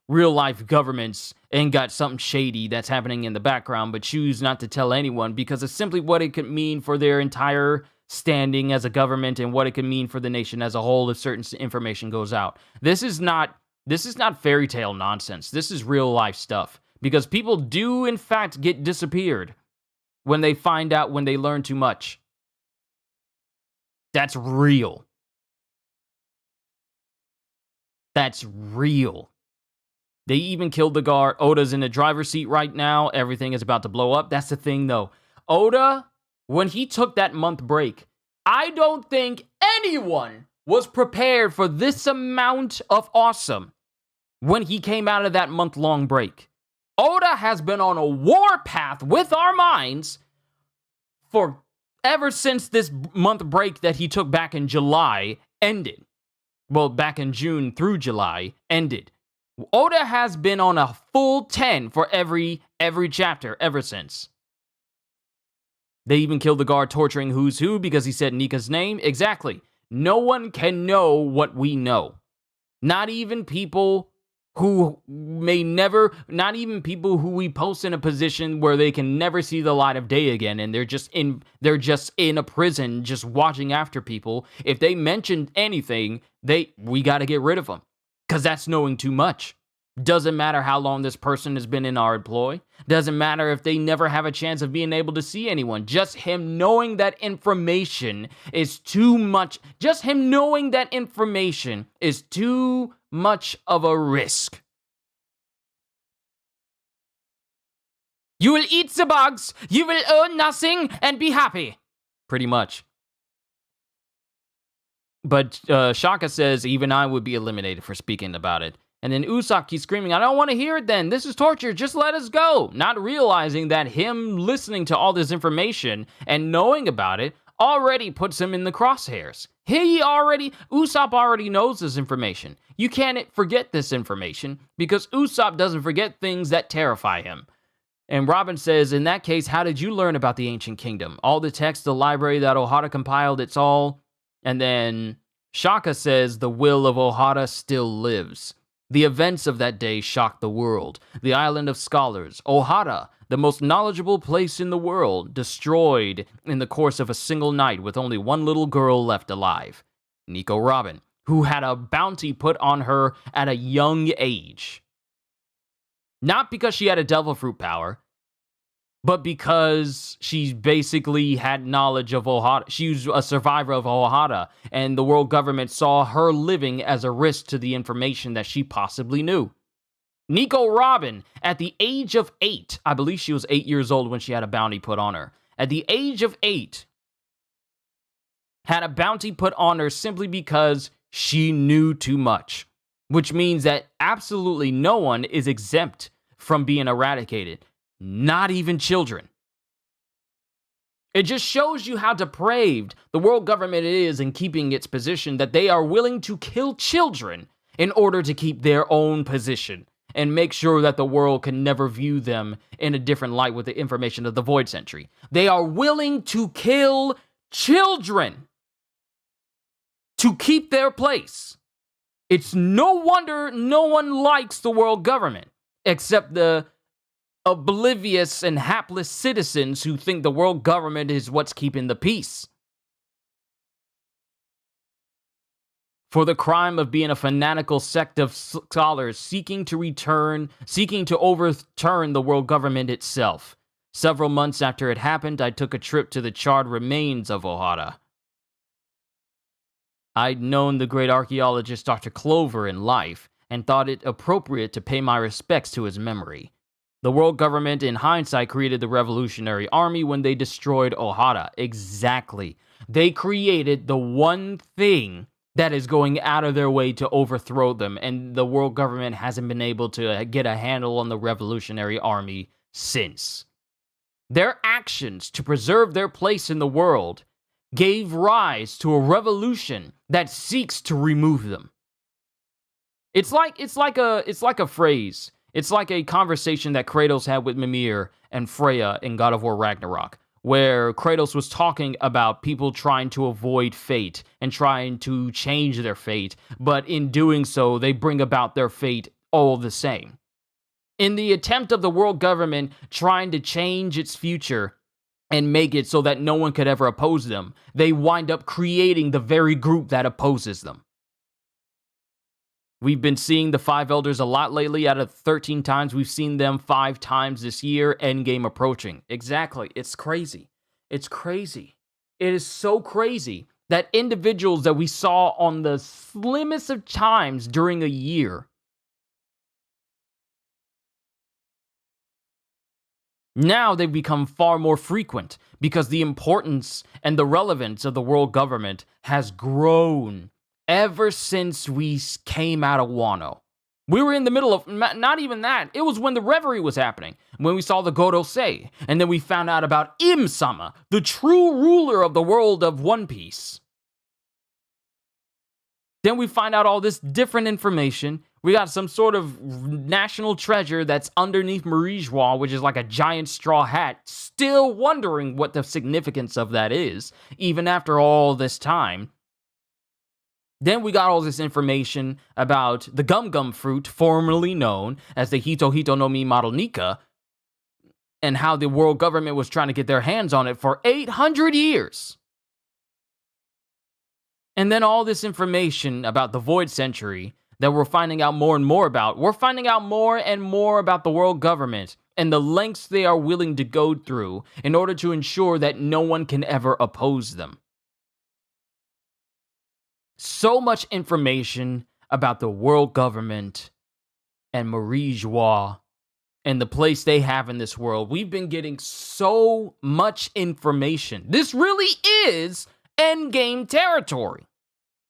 real life governments ain't got something shady that's happening in the background, but choose not to tell anyone because it's simply what it could mean for their entire standing as a government and what it could mean for the nation as a whole if certain information goes out. This is not fairy tale nonsense. This is real life stuff. Because people do, in fact, get disappeared when they find out, when they learn too much. That's real. That's real. They even killed the guard. Oda's in the driver's seat right now. Everything is about to blow up. That's the thing, though. Oda, when he took that month break, I don't think anyone was prepared for this amount of awesome when he came out of that month-long break. Oda has been on a warpath with our minds for ever since this month break that he took back in July ended. Well, back in June through July ended. Oda has been on a full 10 for every chapter ever since. They even killed the guard torturing Who's Who because he said Nika's name. Exactly. No one can know what we know. Not even people who may never, not even people who we post in a position where they can never see the light of day again, and they're just in a prison just watching after people. If they mentioned anything, we got to get rid of them because that's knowing too much. Doesn't matter how long this person has been in our employ. Doesn't matter if they never have a chance of being able to see anyone. Just him knowing that information is too much. Just him knowing that information is too much of a risk. You will eat the bugs, you will earn nothing, and be happy. Pretty much. But Shaka says, even I would be eliminated for speaking about it. And then Usopp keeps screaming, I don't want to hear it then. This is torture. Just let us go. Not realizing that him listening to all this information and knowing about it already puts him in the crosshairs. Usopp already knows this information. You can't forget this information because Usopp doesn't forget things that terrify him. And Robin says, in that case, how did you learn about the ancient kingdom? All the text, the library that Ohara compiled, it's all. And then Shaka says, the will of Ohara still lives. The events of that day shocked the world. The island of scholars, Ohara, the most knowledgeable place in the world, destroyed in the course of a single night with only one little girl left alive. Nico Robin, who had a bounty put on her at a young age. Not because she had a devil fruit power, but because she basically had knowledge of Ohara. She was a survivor of Ohara, and the world government saw her living as a risk to the information that she possibly knew. Nico Robin, at the age of 8, I believe she was 8 years old when she had a bounty put on her. At the age of 8, had a bounty put on her simply because she knew too much. Which means that absolutely no one is exempt from being eradicated. Not even children. It just shows you how depraved the world government is in keeping its position that they are willing to kill children in order to keep their own position and make sure that the world can never view them in a different light with the information of the Void Century. They are willing to kill children to keep their place. It's no wonder no one likes the world government, except the oblivious and hapless citizens who think the world government is what's keeping the peace. For the crime of being a fanatical sect of scholars seeking to overturn the world government itself. Several months after it happened, I took a trip to the charred remains of Ohara. I'd known the great archaeologist Dr. Clover in life, and thought it appropriate to pay my respects to his memory. The world government, in hindsight, created the Revolutionary Army when they destroyed Ohara. Exactly. They created the one thing that is going out of their way to overthrow them, and the world government hasn't been able to get a handle on the Revolutionary Army since. Their actions to preserve their place in the world gave rise to a revolution that seeks to remove them. It's like a phrase. It's like a conversation that Kratos had with Mimir and Freya in God of War Ragnarok, where Kratos was talking about people trying to avoid fate and trying to change their fate, but in doing so, they bring about their fate all the same. In the attempt of the world government trying to change its future and make it so that no one could ever oppose them, they wind up creating the very group that opposes them. We've been seeing the Five Elders a lot lately. Out of 13 times, we've seen them 5 times this year, endgame approaching. Exactly. It's crazy. It's crazy. It is so crazy that individuals that we saw on the slimmest of times during a year now they've become far more frequent because the importance and the relevance of the world government has grown ever since we came out of Wano. We were in the middle of, not even that, it was when the Reverie was happening, when we saw the Gorosei, and then we found out about Im-sama, the true ruler of the world of One Piece. Then we find out all this different information. We got some sort of national treasure that's underneath Marijois, which is like a giant straw hat, still wondering what the significance of that is, even after all this time. Then we got all this information about the Gum Gum fruit, formerly known as the Hito Hito no Mi Model Nika, and how the world government was trying to get their hands on it for 800 years. And then all this information about the Void Century that we're finding out more and more about. We're finding out more and more about the world government and the lengths they are willing to go through in order to ensure that no one can ever oppose them. So much information about the world government and Marijois and the place they have in this world. We've been getting so much information. This really is endgame territory.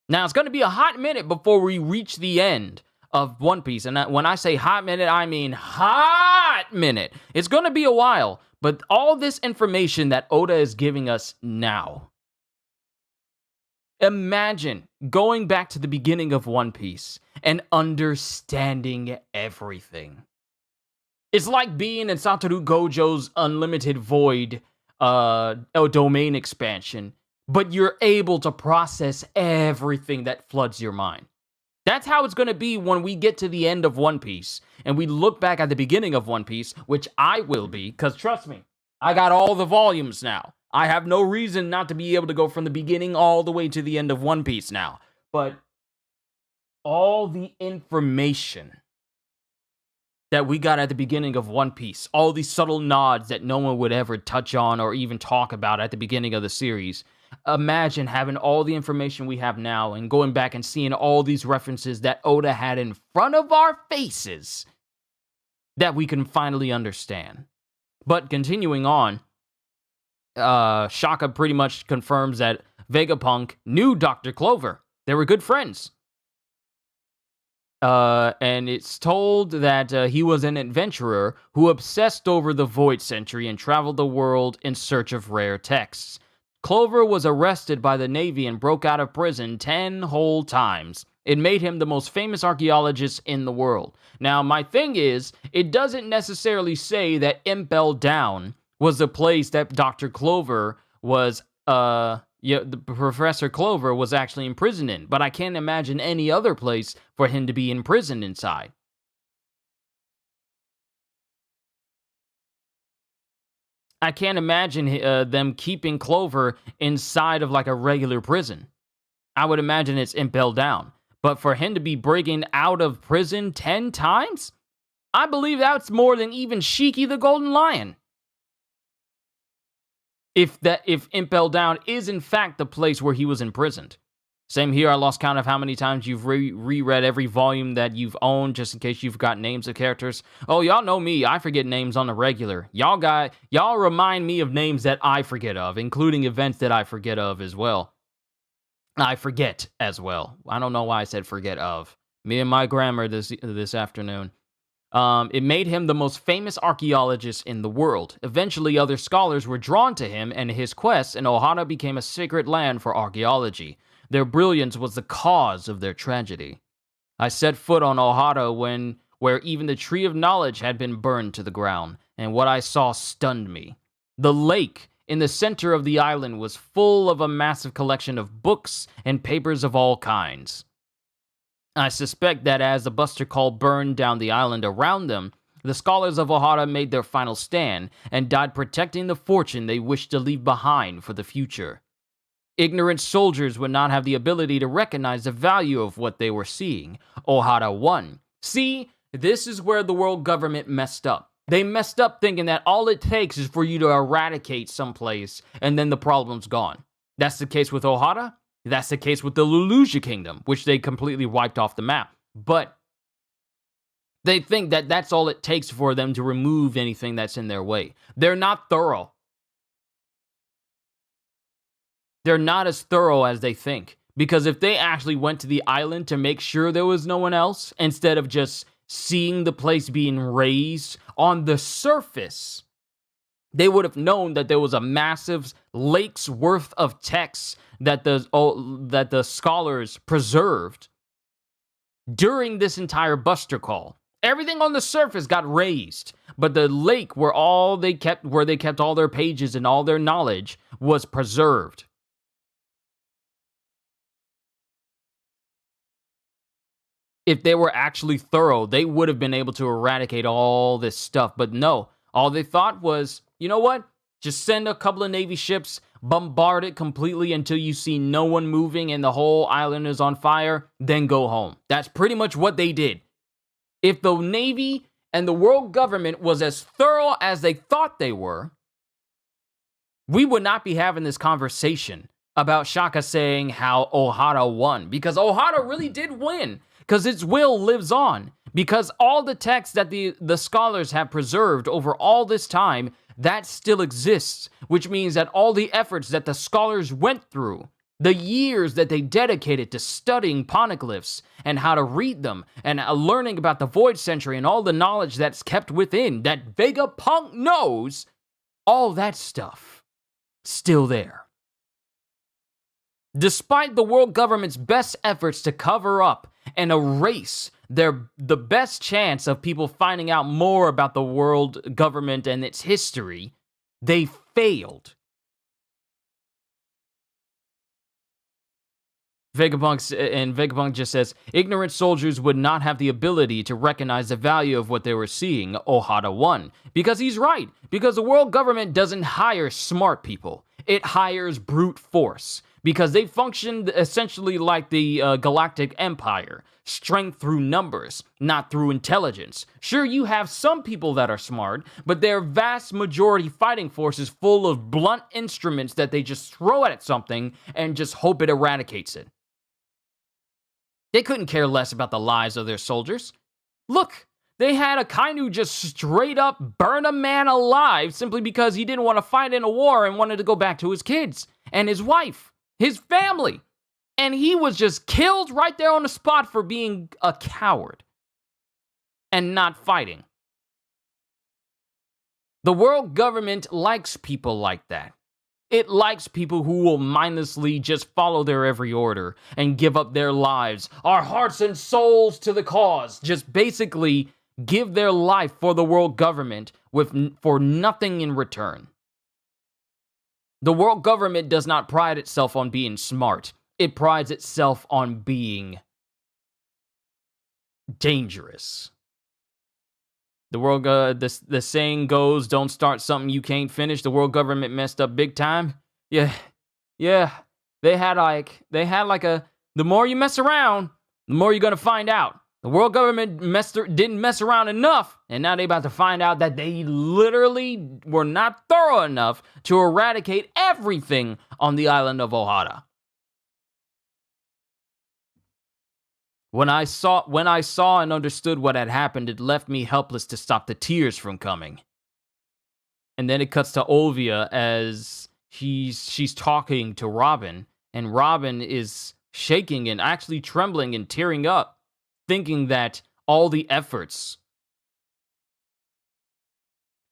Now, it's going to be a hot minute before we reach the end of One Piece. And when I say hot minute, I mean hot minute. It's going to be a while. But all this information that Oda is giving us now. Imagine going back to the beginning of One Piece and understanding everything. It's like being in Satoru Gojo's Unlimited Void domain expansion, but you're able to process everything that floods your mind. That's how it's going to be when we get to the end of One Piece and we look back at the beginning of One Piece, which I will be, because trust me, I got all the volumes now. I have no reason not to be able to go from the beginning all the way to the end of One Piece now. But all the information that we got at the beginning of One Piece, all these subtle nods that no one would ever touch on or even talk about at the beginning of the series. Imagine having all the information we have now and going back and seeing all these references that Oda had in front of our faces that we can finally understand. But continuing on, Shaka pretty much confirms that Vegapunk knew Dr. Clover. They were good friends. And it's told that he was an adventurer who obsessed over the Void Century and traveled the world in search of rare texts. Clover was arrested by the Navy and broke out of prison 10 whole times. It made him the most famous archaeologist in the world. Now, my thing is, it doesn't necessarily say that Impel Down was the place that Dr. Clover was, the Professor Clover was actually imprisoned in, but I can't imagine any other place for him to be imprisoned inside. I can't imagine them keeping Clover inside of like a regular prison. I would imagine it's Impel Down. But for him to be breaking out of prison 10 times? I believe that's more than even Shiki the Golden Lion. If Impel Down is in fact the place where he was imprisoned. Same here. I lost count of how many times you've reread every volume that you've owned just in case you've got names of characters. Oh, y'all know me. I forget names on the regular. Y'all remind me of names that I forget of, including events that I forget of as well. I forget as well. I don't know why I said forget of. Me and my grammar this afternoon. It made him the most famous archaeologist in the world. Eventually, other scholars were drawn to him and his quest, and Ohara became a sacred land for archaeology. Their brilliance was the cause of their tragedy. I set foot on Ohara where even the tree of knowledge had been burned to the ground, and what I saw stunned me. The lake in the center of the island was full of a massive collection of books and papers of all kinds. I suspect that as the Buster Call burned down the island around them, the scholars of Ohara made their final stand and died protecting the fortune they wished to leave behind for the future. Ignorant soldiers would not have the ability to recognize the value of what they were seeing. Ohara won. See, this is where the world government messed up. They messed up thinking that all it takes is for you to eradicate someplace and then the problem's gone. That's the case with Ohara. That's the case with the Lulusia Kingdom, which they completely wiped off the map. But they think that that's all it takes for them to remove anything that's in their way. They're not thorough. They're not as thorough as they think. Because if they actually went to the island to make sure there was no one else, instead of just seeing the place being razed on the surface, they would have known that there was a massive lake's worth of texts that the scholars preserved during this entire Buster Call. Everything on the surface got razed, but the lake where they kept all their pages and all their knowledge was preserved. If they were actually thorough, they would have been able to eradicate all this stuff. But no, all they thought was, you know what? Just send a couple of Navy ships, bombard it completely until you see no one moving and the whole island is on fire, then go home. That's pretty much what they did. If the Navy and the world government was as thorough as they thought they were, we would not be having this conversation about Shaka saying how Ohara won. Because Ohara really did win. Because its will lives on. Because all the texts that the scholars have preserved over all this time, that still exists. Which means that all the efforts that the scholars went through, the years that they dedicated to studying poneglyphs and how to read them, and learning about the Void Century and all the knowledge that's kept within, that Vegapunk knows, all that stuff, still there. Despite the world government's best efforts to cover up and erase the best chance of people finding out more about the world government and its history, they failed. Vegapunk just says, ignorant soldiers would not have the ability to recognize the value of what they were seeing. Ohara won. Because he's right. Because the world government doesn't hire smart people. It hires brute force. Because they functioned essentially like the Galactic Empire. Strength through numbers, not through intelligence. Sure, you have some people that are smart, but their vast majority fighting force is full of blunt instruments that they just throw at something and just hope it eradicates it. They couldn't care less about the lives of their soldiers. Look, they had a Kainu just straight up burn a man alive simply because he didn't want to fight in a war and wanted to go back to his kids and his wife. His family. And he was just killed right there on the spot for being a coward and not fighting. The world government likes people like that. It likes people who will mindlessly just follow their every order and give up their lives, our hearts and souls to the cause. Just basically give their life for the world government for nothing in return. The world government does not pride itself on being smart. It prides itself on being dangerous. The saying goes, don't start something you can't finish. The world government messed up big time. Yeah. They had like the more you mess around, the more you're gonna find out. The world government didn't mess around enough, and now they about to find out that they literally were not thorough enough to eradicate everything on the island of Ohara. When I saw and understood what had happened, it left me helpless to stop the tears from coming. And then it cuts to Olvia as she's talking to Robin, and Robin is shaking and actually trembling and tearing up, thinking that all the efforts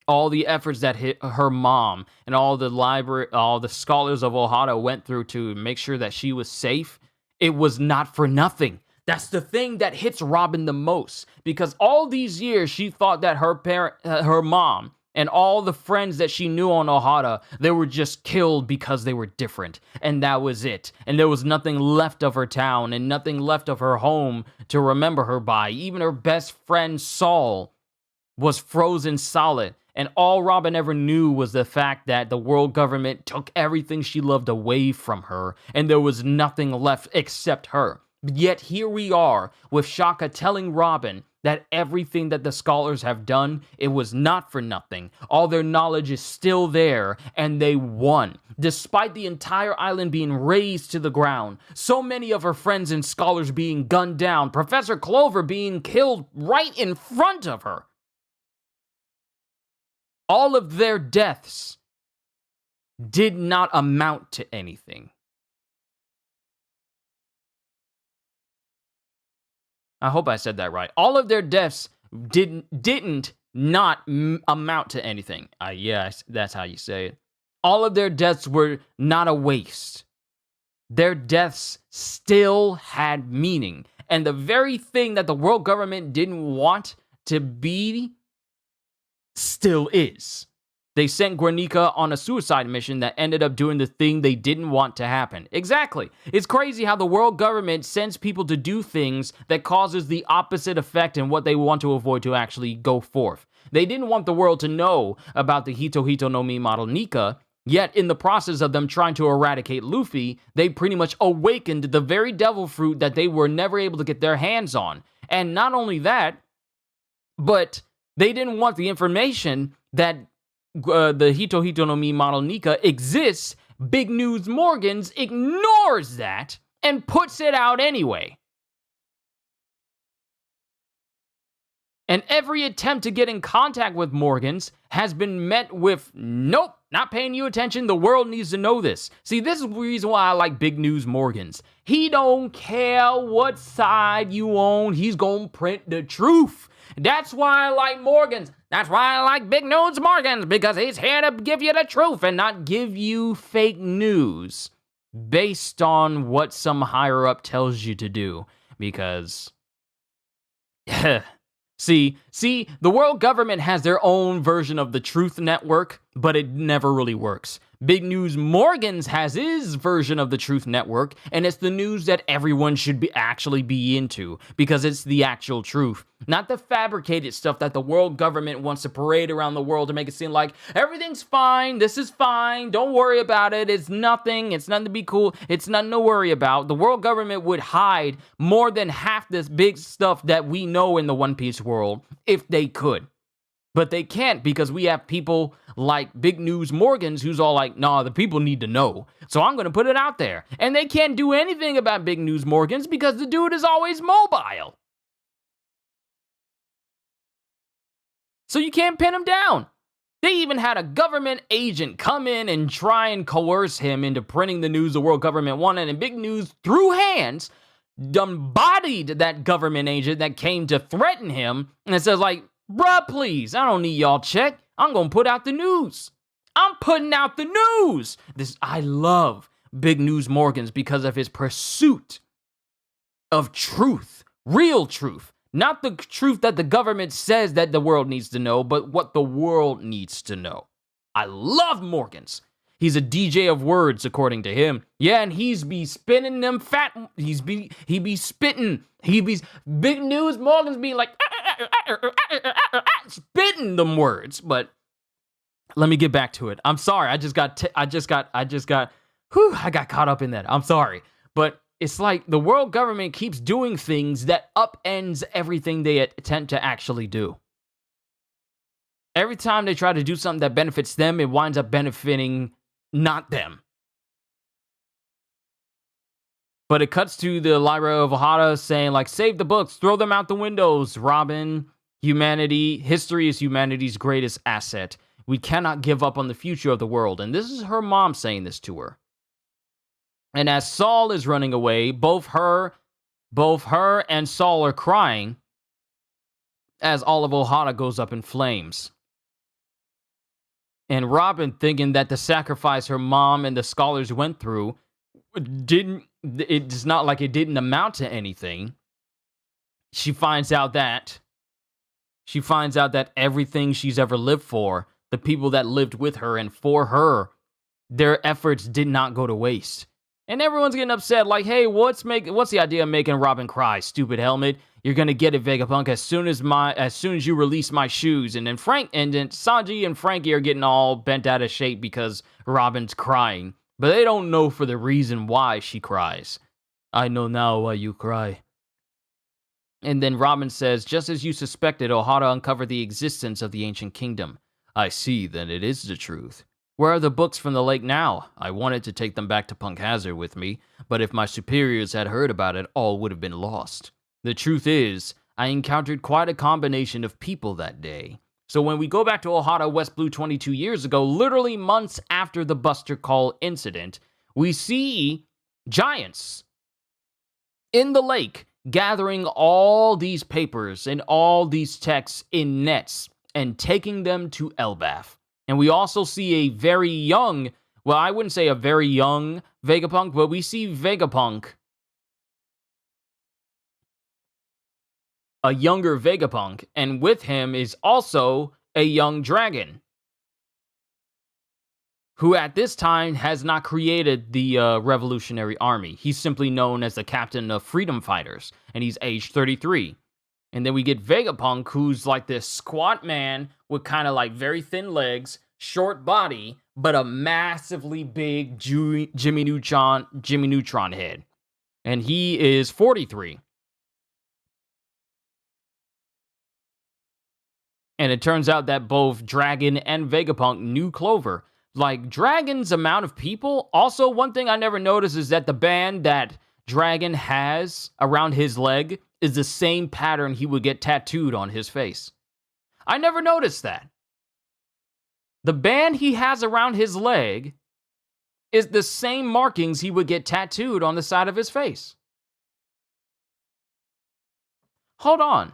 that hit her mom and all the scholars of Ohada went through to make sure that she was safe, it was not for nothing. That's the thing that hits Robin the most, because all these years she thought that her mom, and all the friends that she knew on Ohada, they were just killed because they were different, and that was it. And there was nothing left of her town and nothing left of her home to remember her by. Even her best friend Saul was frozen solid. And all Robin ever knew was the fact that the world government took everything she loved away from her, and there was nothing left except her. Yet here we are, with Shaka telling Robin that everything that the scholars have done, it was not for nothing. All their knowledge is still there, and they won. Despite the entire island being razed to the ground, so many of her friends and scholars being gunned down, Professor Clover being killed right in front of her. All of their deaths did not amount to anything. I hope I said that right. All of their deaths didn't not amount to anything. Yes, that's how you say it. All of their deaths were not a waste. Their deaths still had meaning. And the very thing that the world government didn't want to be still is. They sent Guernica on a suicide mission that ended up doing the thing they didn't want to happen. Exactly. It's crazy how the world government sends people to do things that causes the opposite effect and what they want to avoid to actually go forth. They didn't want the world to know about the Hito Hito no Mi model Nika, yet in the process of them trying to eradicate Luffy, they pretty much awakened the very devil fruit that they were never able to get their hands on. And not only that, but they didn't want the information that the Hito Hito no Mi model Nika exists. Big News Morgans ignores that and puts it out anyway. And every attempt to get in contact with Morgans has been met with, nope, not paying you attention, the world needs to know this. See, this is the reason why I like Big News Morgans. He don't care what side you own, he's gonna print the truth. That's why I like Morgans. That's why I like Big News Morgans, because he's here to give you the truth and not give you fake news based on what some higher up tells you to do. Because, see, the world government has their own version of the Truth Network, but it never really works. Big News Morgans has his version of the Truth Network, and it's the news that everyone should actually be into, because it's the actual truth. Not the fabricated stuff that the world government wants to parade around the world to make it seem like everything's fine, this is fine, don't worry about it, it's nothing to be cool, it's nothing to worry about. The world government would hide more than half this big stuff that we know in the One Piece world if they could. But they can't, because we have people like Big News Morgans who's all like, nah, the people need to know, so I'm going to put it out there. And they can't do anything about Big News Morgans because the dude is always mobile. So you can't pin him down. They even had a government agent come in and try and coerce him into printing the news the world government wanted, and Big News, through hands, bodied that government agent that came to threaten him, and it says like, bruh, please, I don't need y'all check. I'm gonna put out the news. I'm putting out the news. I love Big News Morgans because of his pursuit of truth, real truth. Not the truth that the government says that the world needs to know, but what the world needs to know. I love Morgans. He's a DJ of words, according to him. Yeah, and he's be spinning them fat. He be spitting. Big News Morgans be like spitting them words. But let me get back to it. I'm sorry. I got caught up in that. I'm sorry. But it's like the world government keeps doing things that upends everything they attempt to actually do. Every time they try to do something that benefits them, it winds up benefiting not them. But it cuts to the Lyra of Ohata saying, like, save the books, throw them out the windows, Robin. History is humanity's greatest asset. We cannot give up on the future of the world. And this is her mom saying this to her. And as Saul is running away, both her and Saul are crying as all of Ohata goes up in flames. And Robin, thinking that the sacrifice her mom and the scholars went through it's not like it didn't amount to anything. She finds out that everything she's ever lived for, the people that lived with her and for her, their efforts did not go to waste. And everyone's getting upset, like, hey, what's the idea of making Robin cry, stupid helmet? You're gonna get it, Vegapunk, as soon as you release my shoes. And then Sanji and Frankie are getting all bent out of shape because Robin's crying. But they don't know for the reason why she cries. I know now why you cry. And then Robin says, just as you suspected, Ohata uncovered the existence of the ancient kingdom. I see, then it is the truth. Where are the books from the lake now? I wanted to take them back to Punk Hazard with me, but if my superiors had heard about it, all would have been lost. The truth is, I encountered quite a combination of people that day. So when we go back to Ohata West Blue 22 years ago, literally months after the Buster Call incident, we see giants in the lake gathering all these papers and all these texts in nets and taking them to Elbaf. And we also see a very young, well, I wouldn't say a very young Vegapunk, but we see Vegapunk, a younger Vegapunk, and with him is also a young dragon, who at this time has not created the Revolutionary Army. He's simply known as the captain of freedom fighters, and he's age 33. And then we get Vegapunk, who's like this squat man with kind of like very thin legs, short body, but a massively big Jimmy Neutron head. And he is 43. And it turns out that both Dragon and Vegapunk knew Clover. Like, Dragon's amount of people. Also, one thing I never noticed is that the band that Dragon has around his leg is the same pattern he would get tattooed on his face. I never noticed that. The band he has around his leg is the same markings he would get tattooed on the side of his face. Hold on.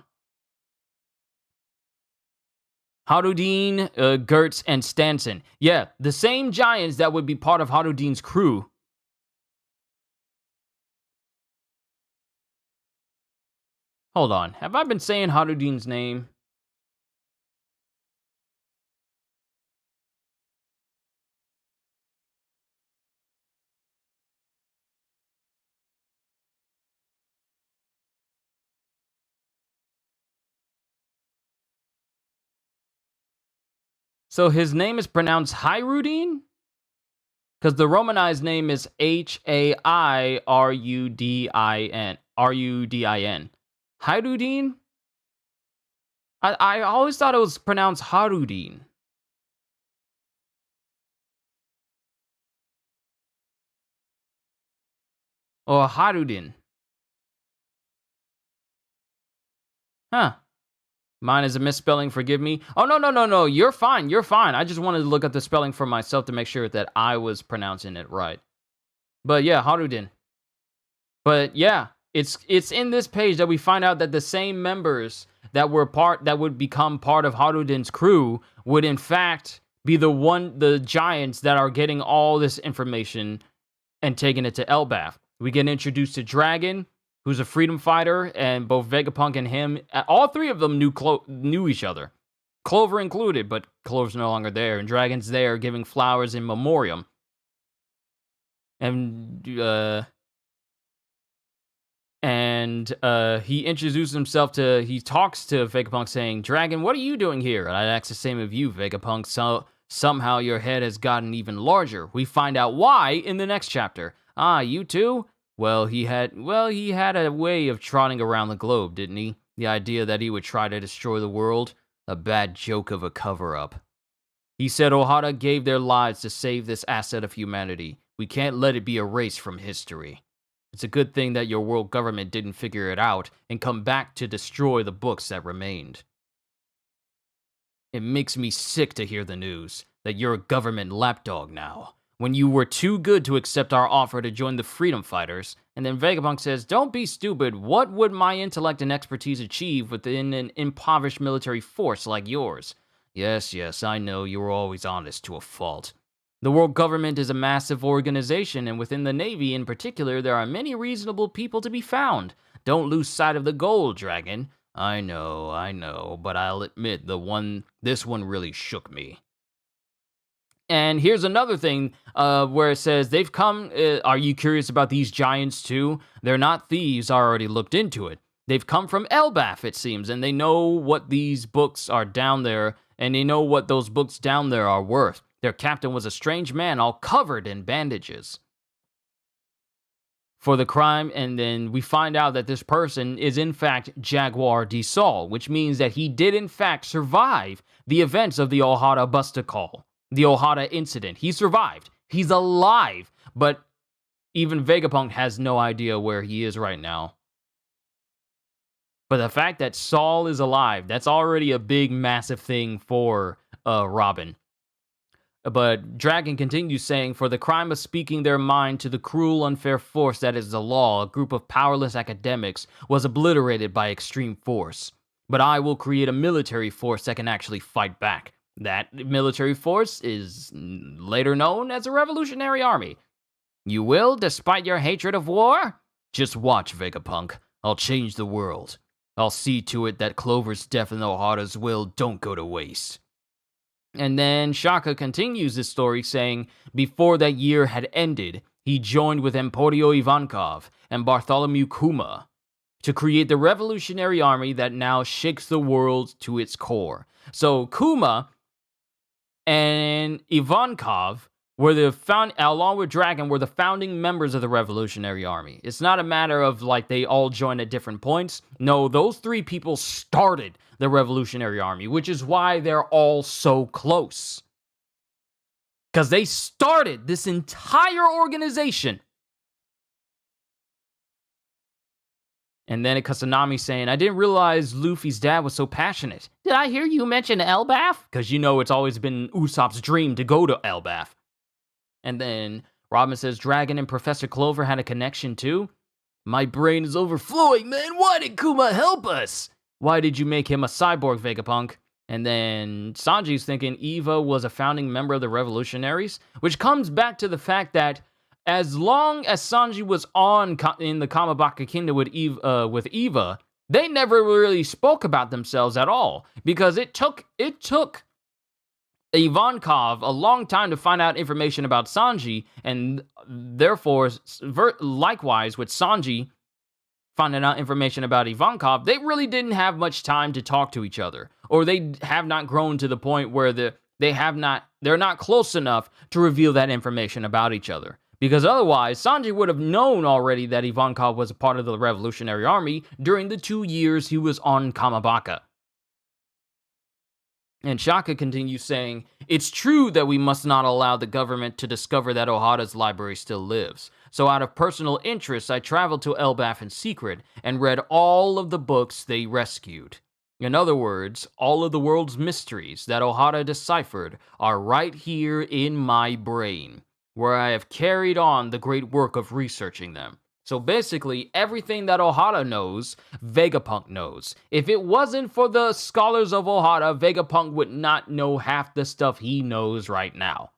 Harudin, Gertz, and Stanson. Yeah, the same giants that would be part of Harudin's crew. Hold on, have I been saying Harudin's name? So his name is pronounced Harudin? Because the Romanized name is Hairudin. Harudin? I always thought it was pronounced Harudin. Or Harudin. Huh. Mine is a misspelling, forgive me. Oh, no, you're fine, I just wanted to look at the spelling for myself to make sure that I was pronouncing it right. But yeah, Harudin. But yeah, it's in this page that we find out that the same members that would become part of Harudin's crew would in fact be the giants that are getting all this information and taking it to Elbaf. We get introduced to Dragon, who's a freedom fighter, and both Vegapunk and him, all three of them knew each other. Clover included, but Clover's no longer there, and Dragon's there giving flowers in memoriam. And he introduces himself he talks to Vegapunk saying, Dragon, what are you doing here? And I'd ask the same of you, Vegapunk, so somehow your head has gotten even larger. We find out why in the next chapter. Ah, you too? Well, he had a way of trotting around the globe, didn't he? The idea that he would try to destroy the world, a bad joke of a cover-up. He said Ohata gave their lives to save this asset of humanity. We can't let it be erased from history. It's a good thing that your world government didn't figure it out and come back to destroy the books that remained. It makes me sick to hear the news that you're a government lapdog now, when you were too good to accept our offer to join the freedom fighters. And then Vegapunk says, don't be stupid. What would my intellect and expertise achieve within an impoverished military force like yours? Yes, I know you were always honest to a fault. The world government is a massive organization, and within the Navy in particular, there are many reasonable people to be found. Don't lose sight of the goal, Dragon. I know, but I'll admit this one really shook me. And here's another thing where it says, they've come, are you curious about these giants too? They're not thieves, I already looked into it. They've come from Elbaf, it seems, and they know what these books are down there, and they know what those books down there are worth. Their captain was a strange man, all covered in bandages. For the crime, and then we find out that this person is in fact Jaguar D. Saul, which means that he did in fact survive the events of the Ohara Buster Call, the Ohara incident. He survived. He's alive, but even Vegapunk has no idea where he is right now. But the fact that Saul is alive, that's already a big, massive thing for Robin. But Dragon continues saying, for the crime of speaking their mind to the cruel, unfair force that is the law, a group of powerless academics was obliterated by extreme force. But I will create a military force that can actually fight back. That military force is later known as a revolutionary army. You will, despite your hatred of war? Just watch, Vegapunk. I'll change the world. I'll see to it that Clover's death and Ohara's will don't go to waste. And then Shaka continues this story saying, before that year had ended, he joined with Emporio Ivankov and Bartholomew Kuma to create the revolutionary army that now shakes the world to its core. So Kuma and Ivankov were along with Dragon, were the founding members of the Revolutionary Army. It's not a matter of like they all joined at different points. No, those three people started the Revolutionary Army, which is why they're all so close. Because they started this entire organization. And then Kusanami saying, I didn't realize Luffy's dad was so passionate. Did I hear you mention Elbaf? Because you know it's always been Usopp's dream to go to Elbaf. And then Robin says, Dragon and Professor Clover had a connection too? My brain is overflowing, man. Why did Kuma help us? Why did you make him a cyborg, Vegapunk? And then Sanji's thinking Eva was a founding member of the Revolutionaries, which comes back to the fact that as long as Sanji was in the Kamabaka Kingdom with Eva, they never really spoke about themselves at all, because it took Ivankov a long time to find out information about Sanji, and therefore, likewise with Sanji finding out information about Ivankov, they really didn't have much time to talk to each other, or they have not grown to the point where they're not close enough to reveal that information about each other. Because otherwise, Sanji would have known already that Ivankov was a part of the Revolutionary Army during the 2 years he was on Kamabaka. And Shaka continues saying, it's true that we must not allow the government to discover that Ohara's library still lives. So out of personal interest, I traveled to Elbaf in secret and read all of the books they rescued. In other words, all of the world's mysteries that Ohara deciphered are right here in my brain, where I have carried on the great work of researching them. So basically, everything that Ohara knows, Vegapunk knows. If it wasn't for the scholars of Ohara, Vegapunk would not know half the stuff he knows right now.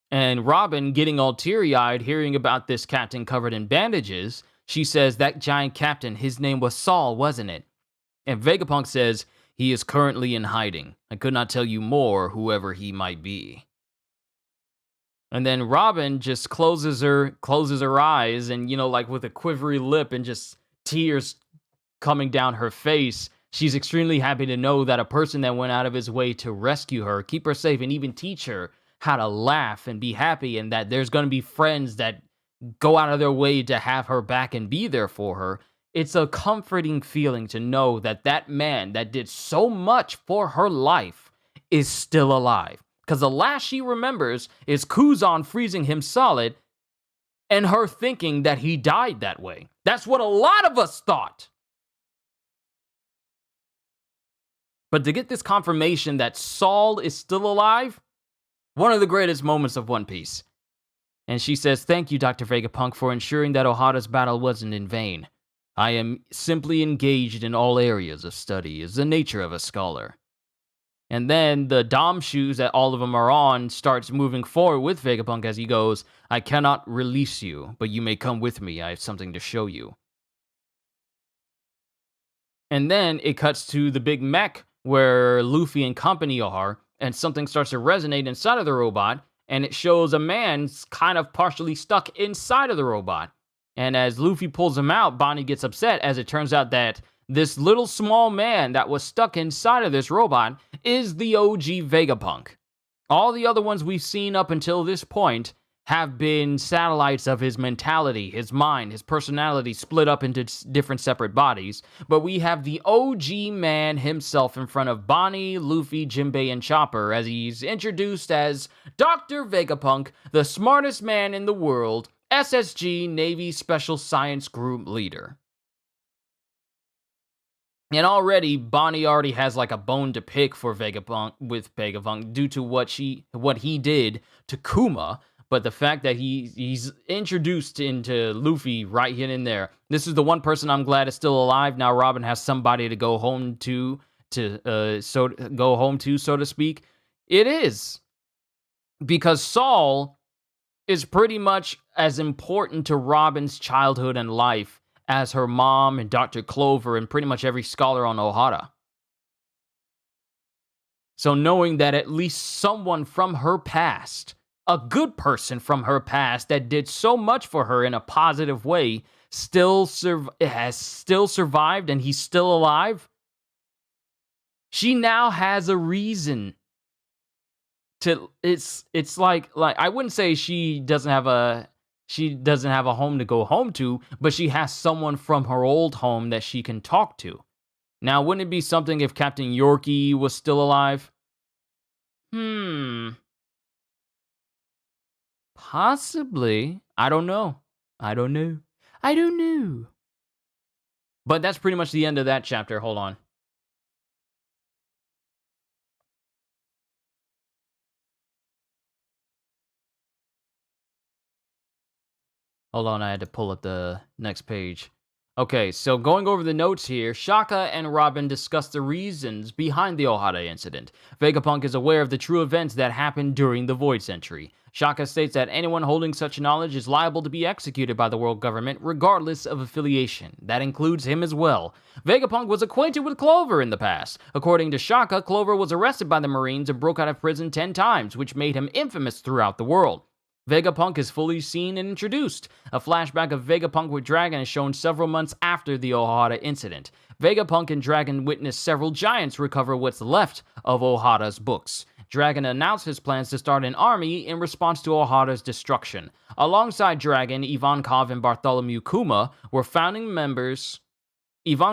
And Robin, getting all teary-eyed, hearing about this captain covered in bandages, she says, that giant captain, his name was Saul, wasn't it? And Vegapunk says, he is currently in hiding. I could not tell you more, whoever he might be. And then Robin just closes her eyes, and, you know, like with a quivery lip and just tears coming down her face, she's extremely happy to know that a person that went out of his way to rescue her, keep her safe, and even teach her how to laugh and be happy, and that there's going to be friends that go out of their way to have her back and be there for her. It's a comforting feeling to know that that man that did so much for her life is still alive. Because the last she remembers is Kuzan freezing him solid and her thinking that he died that way. That's what a lot of us thought. But to get this confirmation that Saul is still alive, one of the greatest moments of One Piece. And she says, "Thank you, Dr. Vegapunk, for ensuring that Ohada's battle wasn't in vain. I am simply engaged in all areas of study, is the nature of a scholar." And then the Dom shoes that all of them are on starts moving forward with Vegapunk as he goes, "I cannot release you, but you may come with me. I have something to show you." And then it cuts to the big mech where Luffy and company are, and something starts to resonate inside of the robot, and it shows a man kind of partially stuck inside of the robot. And as Luffy pulls him out, Bonnie gets upset as it turns out that this little small man that was stuck inside of this robot is the OG Vegapunk. All the other ones we've seen up until this point have been satellites of his mentality, his mind, his personality split up into different separate bodies. But we have the OG man himself in front of Bonnie, Luffy, Jinbei, and Chopper as he's introduced as Dr. Vegapunk, the smartest man in the world, SSG Navy Special Science Group leader. And already, Bonnie already has like a bone to pick for Vegapunk due to what he did to Kuma. But the fact that he's introduced into Luffy right here and there. This is the one person I'm glad is still alive. Now Robin has somebody to go home to so to speak. It is. Because Saul is pretty much as important to Robin's childhood and life as her mom and Dr. Clover and pretty much every scholar on Ohara. So knowing that at least someone from her past, a good person from her past that did so much for her in a positive way, has still survived and he's still alive, she now has a reason to. It's like I wouldn't say she doesn't have a home to go home to, but she has someone from her old home that she can talk to. Now, wouldn't it be something if Captain Yorkie was still alive? Possibly. I don't know. But that's pretty much the end of that chapter. Hold on. I had to pull up the next page. Okay, so going over the notes here, Shaka and Robin discuss the reasons behind the Ohara incident. Vegapunk is aware of the true events that happened during the Void Century. Shaka states that anyone holding such knowledge is liable to be executed by the world government, regardless of affiliation. That includes him as well. Vegapunk was acquainted with Clover in the past. According to Shaka, Clover was arrested by the Marines and broke out of prison 10 times, which made him infamous throughout the world. Vegapunk is fully seen and introduced. A flashback of Vegapunk with Dragon is shown several months after the Ohara incident. Vegapunk and Dragon witness several giants recover what's left of Ohara's books. Dragon announced his plans to start an army in response to Ohara's destruction. Alongside Dragon, Ivankov and Bartholomew Kuma were founding members. Both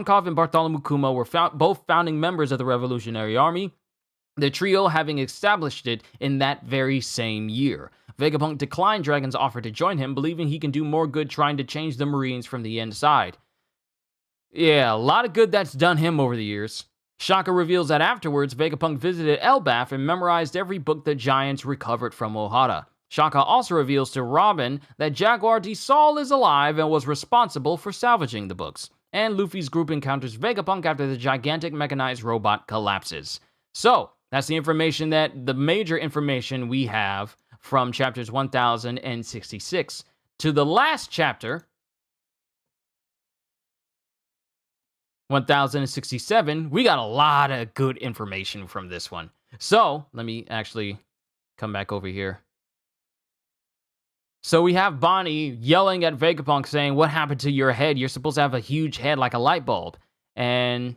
founding members of the Revolutionary Army, the trio having established it in that very same year. Vegapunk declined Dragon's offer to join him, believing he can do more good trying to change the Marines from the inside. Yeah, a lot of good that's done him over the years. Shaka reveals that afterwards, Vegapunk visited Elbaf and memorized every book the Giants recovered from Ohara. Shaka also reveals to Robin that Jaguar D. Saul is alive and was responsible for salvaging the books. And Luffy's group encounters Vegapunk after the gigantic mechanized robot collapses. So, that's the major information we have from chapters 1066 to the last chapter, 1067. We got a lot of good information from this one. So, let me actually come back over here. So we have Bonnie yelling at Vegapunk saying, "What happened to your head? You're supposed to have a huge head like a light bulb." And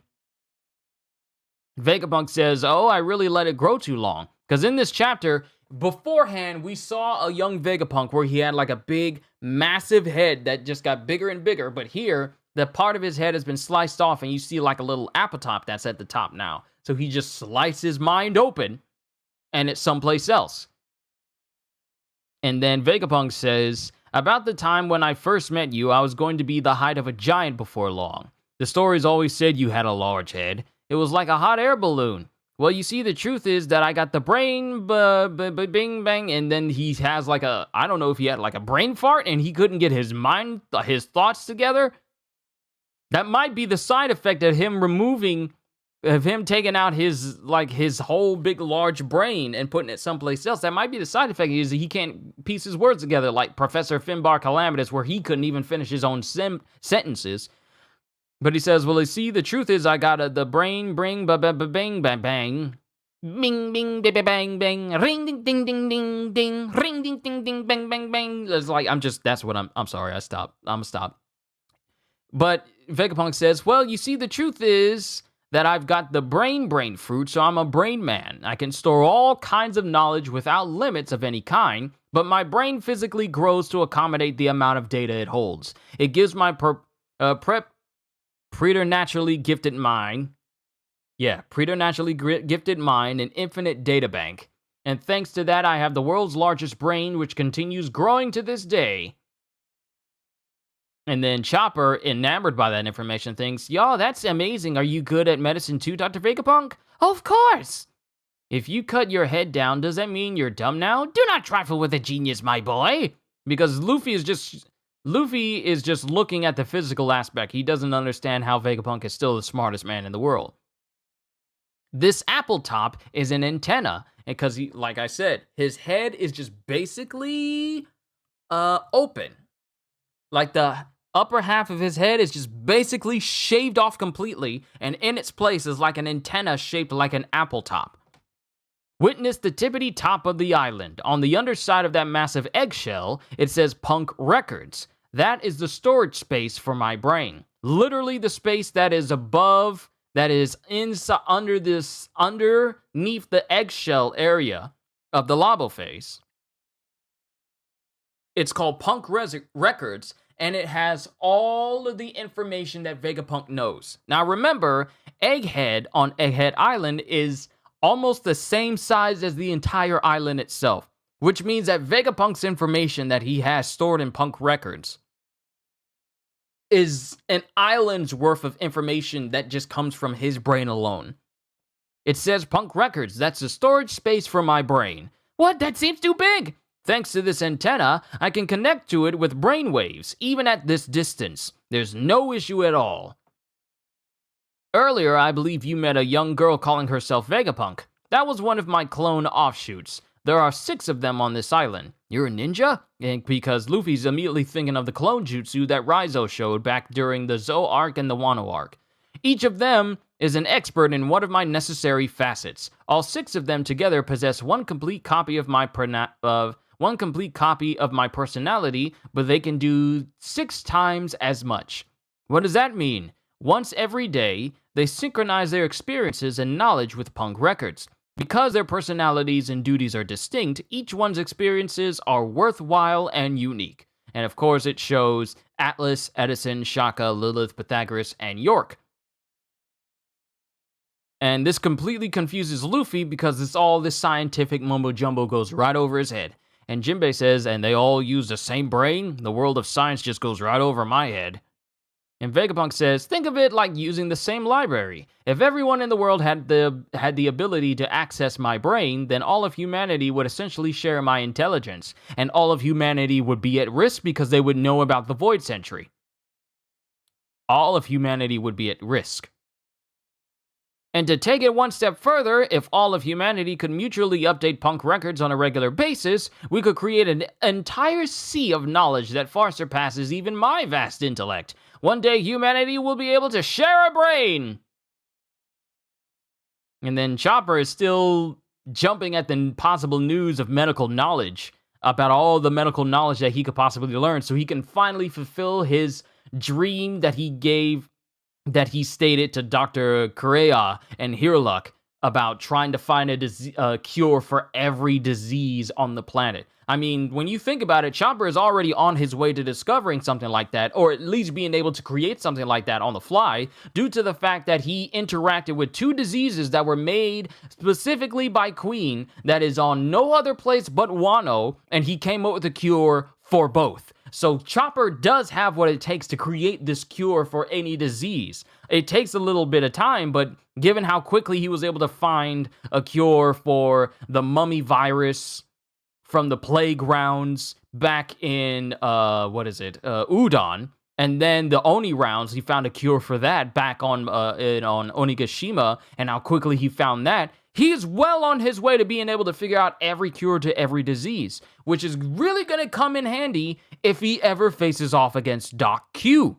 Vegapunk says, "Oh, I really let it grow too long." Because in this chapter, beforehand, we saw a young Vegapunk where he had like a big, massive head that just got bigger and bigger. But here, the part of his head has been sliced off and you see like a little apple top that's at the top now. So he just sliced his mind open and it's someplace else. And then Vegapunk says, about the time when I first met you, I was going to be the height of a giant before long. The stories always said you had a large head. It was like a hot air balloon. Well, you see, the truth is that I got the brain, bing, bang, and then he has like a, I don't know if he had like a brain fart and he couldn't get his mind, his thoughts together. That might be the side effect of him taking out his whole big large brain and putting it someplace else. That might be the side effect, is that he can't piece his words together like Professor Finbar Calamitous, where he couldn't even finish his own sentences. But he says, well, you see, the truth is I got the brain, bring, bang, bang, bang. Bing, bing, bang, bang, ring, ding, ding, ding, ding, ding, ring, ding, ding, ding, bang, bang, bang. It's like, I'm sorry, I'm gonna stop. But Vegapunk says, well, you see, the truth is that I've got the brain fruit, so I'm a brain man. I can store all kinds of knowledge without limits of any kind, but my brain physically grows to accommodate the amount of data it holds. It gives my preternaturally gifted mind an infinite data bank. And thanks to that, I have the world's largest brain, which continues growing to this day. And then Chopper, enamored by that information, thinks, y'all, that's amazing. Are you good at medicine too, Dr. Vegapunk? Of course! If you cut your head down, does that mean you're dumb now? Do not trifle with a genius, my boy! Because Luffy is just looking at the physical aspect. He doesn't understand how Vegapunk is still the smartest man in the world. This apple top is an antenna, because, like I said, his head is just basically open. Like the upper half of his head is just basically shaved off completely, and in its place is like an antenna shaped like an apple top. Witness the tippity top of the island. On the underside of that massive eggshell, it says Punk Records. That is the storage space for my brain. Literally the space that is above, that is inside, underneath the eggshell area of the Labo face. It's called Punk Records, and it has all of the information that Vegapunk knows. Now remember, Egghead on Egghead Island is almost the same size as the entire island itself, which means that Vegapunk's information that he has stored in Punk Records is an island's worth of information that just comes from his brain alone. It says Punk Records, that's the storage space for my brain. What? That seems too big! Thanks to this antenna, I can connect to it with brainwaves, even at this distance. There's no issue at all. Earlier, I believe you met a young girl calling herself Vegapunk. That was one of my clone offshoots. There are 6 of them on this island. You're a ninja? And because Luffy's immediately thinking of the clone jutsu that Raizo showed back during the Zou arc and the Wano arc. Each of them is an expert in one of my necessary facets. All 6 of them together possess one complete copy of my personality, but they can do 6 times as much. What does that mean? Once every day, they synchronize their experiences and knowledge with Punk Records. Because their personalities and duties are distinct, each one's experiences are worthwhile and unique. And of course, it shows Atlas, Edison, Shaka, Lilith, Pythagoras, and York. And this completely confuses Luffy because all this scientific mumbo-jumbo goes right over his head. And Jinbei says, and they all use the same brain? The world of science just goes right over my head. And Vegapunk says, think of it like using the same library. If everyone in the world had the ability to access my brain, then all of humanity would essentially share my intelligence, and all of humanity would be at risk because they would know about the Void Century. All of humanity would be at risk. And to take it one step further, if all of humanity could mutually update Punk Records on a regular basis, we could create an entire sea of knowledge that far surpasses even my vast intellect. One day, humanity will be able to share a brain! And then Chopper is still jumping at the possible news of medical knowledge, about all the medical knowledge that he could possibly learn, so he can finally fulfill his dream that he stated to Dr. Kureha and Hiruluk about trying to find a cure for every disease on the planet. I mean, when you think about it, Chopper is already on his way to discovering something like that, or at least being able to create something like that on the fly, due to the fact that he interacted with two diseases that were made specifically by Queen that is on no other place but Wano, and he came up with a cure for both. So Chopper does have what it takes to create this cure for any disease. It takes a little bit of time, but given how quickly he was able to find a cure for the mummy virus from the playgrounds back in, Udon, and then the Oni rounds, he found a cure for that back on Onigashima, and how quickly he found that. He is well on his way to being able to figure out every cure to every disease, which is really going to come in handy if he ever faces off against Doc Q.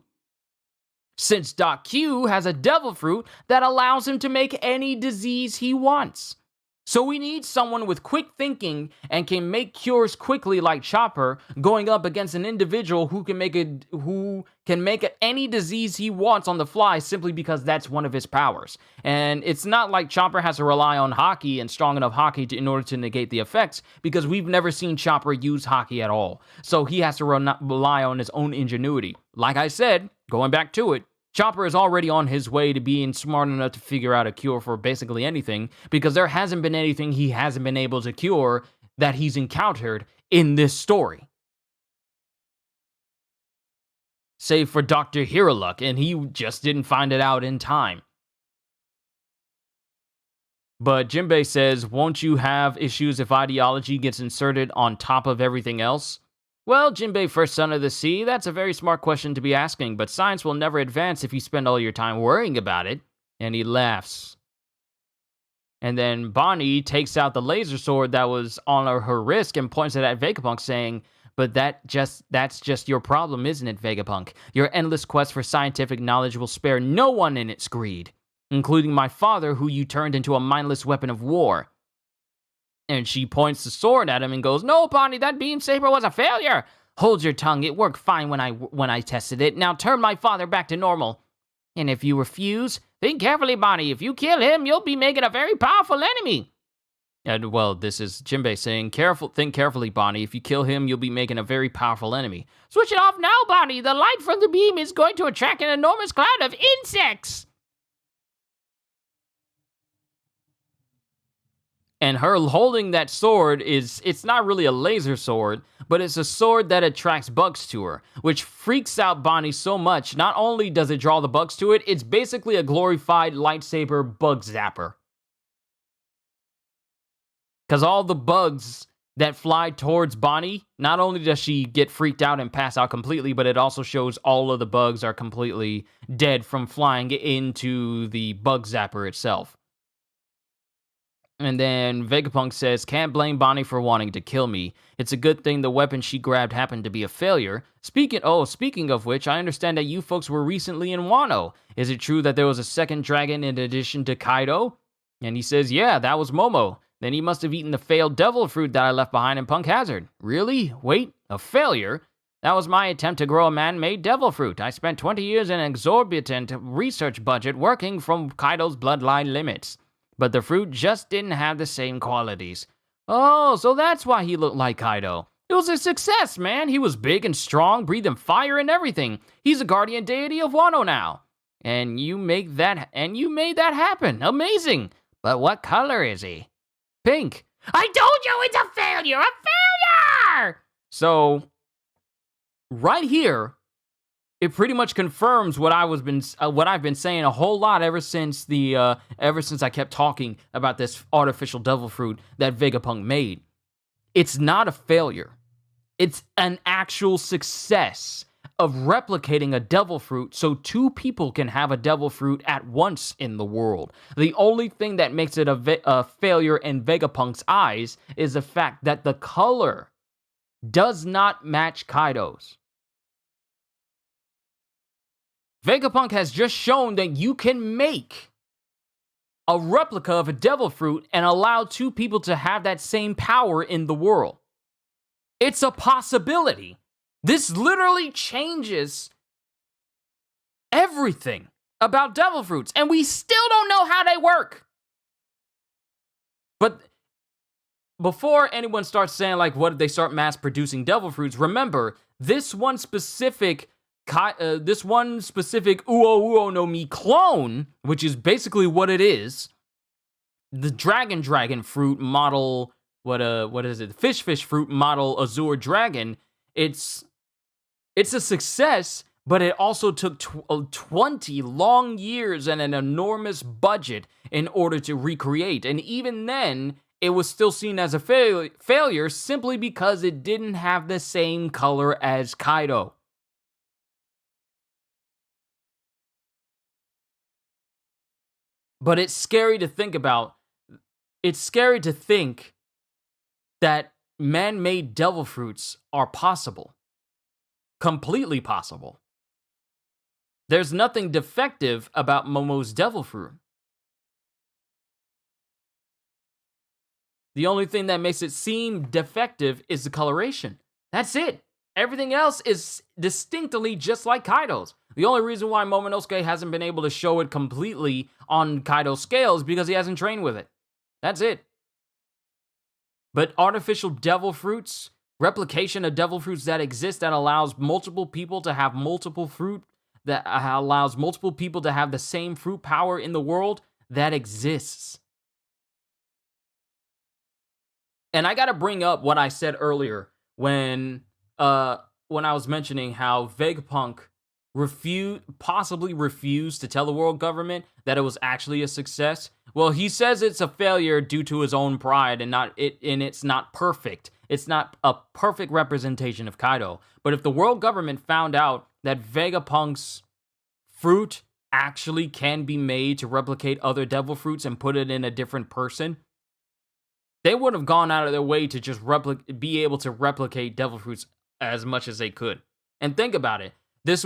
Since Doc Q has a devil fruit that allows him to make any disease he wants. So we need someone with quick thinking and can make cures quickly like Chopper, going up against an individual who can make any disease he wants on the fly simply because that's one of his powers. And it's not like Chopper has to rely on Haki and strong enough Haki in order to negate the effects, because we've never seen Chopper use Haki at all. So he has to rely on his own ingenuity. Like I said, going back to it, Chopper is already on his way to being smart enough to figure out a cure for basically anything, because there hasn't been anything he hasn't been able to cure that he's encountered in this story. Save for Dr. Hiroluck, and he just didn't find it out in time. But Jinbei says, won't you have issues if ideology gets inserted on top of everything else? Well, Jinbei, first son of the sea, that's a very smart question to be asking, but science will never advance if you spend all your time worrying about it. And he laughs. And then Bonnie takes out the laser sword that was on her wrist and points it at Vegapunk, saying, but that's just your problem, isn't it, Vegapunk? Your endless quest for scientific knowledge will spare no one in its greed, including my father, who you turned into a mindless weapon of war. And she points the sword at him and goes, no, Bonnie, that beam saber was a failure. Hold your tongue. It worked fine when I tested it. Now turn my father back to normal. And if you refuse, think carefully, Bonnie. If you kill him, you'll be making a very powerful enemy. And, well, this is Jinbei saying, think carefully, Bonnie. If you kill him, you'll be making a very powerful enemy. Switch it off now, Bonnie. The light from the beam is going to attract an enormous cloud of insects. And her holding that sword it's not really a laser sword, but it's a sword that attracts bugs to her, which freaks out Bonnie so much. Not only does it draw the bugs to it, it's basically a glorified lightsaber bug zapper. Because all the bugs that fly towards Bonnie, not only does she get freaked out and pass out completely, but it also shows all of the bugs are completely dead from flying into the bug zapper itself. And then Vegapunk says, can't blame Bonnie for wanting to kill me. It's a good thing the weapon she grabbed happened to be a failure. Speaking of which, I understand that you folks were recently in Wano. Is it true that there was a second dragon in addition to Kaido? And he says, yeah, that was Momo. Then he must have eaten the failed devil fruit that I left behind in Punk Hazard. Really? Wait, a failure? That was my attempt to grow a man-made devil fruit. I spent 20 years in an exorbitant research budget working from Kaido's bloodline limits. But the fruit just didn't have the same qualities. Oh, so that's why he looked like Kaido. It was a success, man. He was big and strong, breathing fire and everything. He's a guardian deity of Wano now. And you made that happen. Amazing. But what color is he? Pink. I told you it's a failure. A failure! So, right here, it pretty much confirms what I've been saying a whole lot ever since I kept talking about this artificial devil fruit that Vegapunk made. It's not a failure. It's an actual success of replicating a devil fruit so two people can have a devil fruit at once in the world. The only thing that makes it a failure in Vegapunk's eyes is the fact that the color does not match Kaido's. Vegapunk has just shown that you can make a replica of a devil fruit and allow two people to have that same power in the world. It's a possibility. This literally changes everything about devil fruits, and we still don't know how they work. But before anyone starts saying, like, what did they start mass producing devil fruits? Remember, this one specific Uo Uo no Mi clone, which is basically what it is, the dragon fruit model, what is it? Fish fruit model Azure Dragon. It's a success, but it also took 20 long years and an enormous budget in order to recreate. And even then, it was still seen as a failure simply because it didn't have the same color as Kaido. But it's scary to think about. It's scary to think that man-made devil fruits are possible. Completely possible. There's nothing defective about Momo's devil fruit. The only thing that makes it seem defective is the coloration. That's it. Everything else is distinctly just like Kaido's. The only reason why Momonosuke hasn't been able to show it completely on Kaido's scale is because he hasn't trained with it. That's it. But artificial devil fruits, replication of devil fruits that exist that allows multiple people to have multiple fruit, that allows multiple people to have the same fruit power in the world, that exists. And I gotta bring up what I said earlier when I was mentioning how Vegapunk possibly refused to tell the world government that it was actually a success. Well, he says it's a failure due to his own pride and it's not perfect. It's not a perfect representation of Kaido. But if the world government found out that Vegapunk's fruit actually can be made to replicate other devil fruits and put it in a different person, they would have gone out of their way to just be able to replicate devil fruits as much as they could. And think about it. This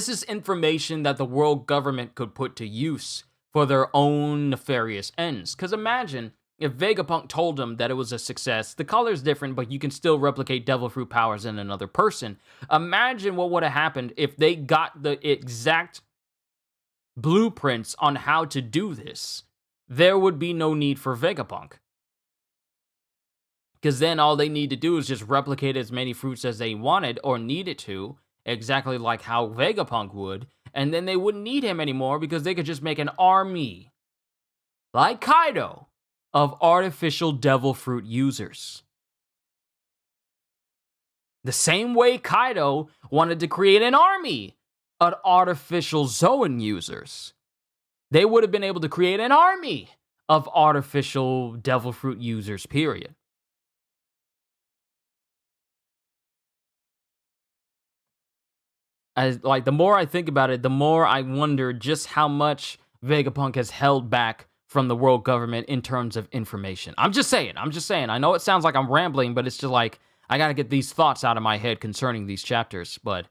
is information that the world government could put to use for their own nefarious ends. Because imagine if Vegapunk told them that it was a success. The color's different, but you can still replicate devil fruit powers in another person. Imagine what would have happened if they got the exact blueprints on how to do this. There would be no need for Vegapunk. Because then all they need to do is just replicate as many fruits as they wanted or needed to, exactly like how Vegapunk would, and then they wouldn't need him anymore because they could just make an army, like Kaido, of artificial devil fruit users. The same way Kaido wanted to create an army of artificial Zoan users. They would have been able to create an army of artificial devil fruit users, period. The more I think about it, the more I wonder just how much Vegapunk has held back from the world government in terms of information. I'm just saying. I know it sounds like I'm rambling, but it's just like, I gotta get these thoughts out of my head concerning these chapters. But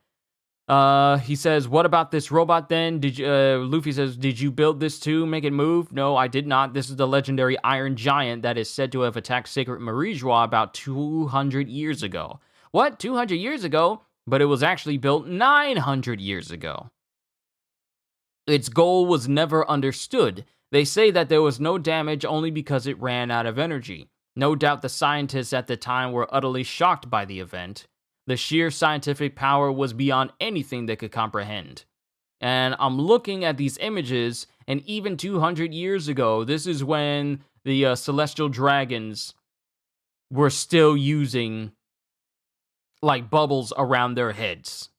he says, what about this robot then? Luffy says, did you build this too? Make it move? No, I did not. This is the legendary Iron Giant that is said to have attacked Sacred Marijois about 200 years ago. What? 200 years ago? But it was actually built 900 years ago. Its goal was never understood. They say that there was no damage only because it ran out of energy. No doubt the scientists at the time were utterly shocked by the event. The sheer scientific power was beyond anything they could comprehend. And I'm looking at these images, and even 200 years ago, this is when the celestial dragons were still using like bubbles around their heads.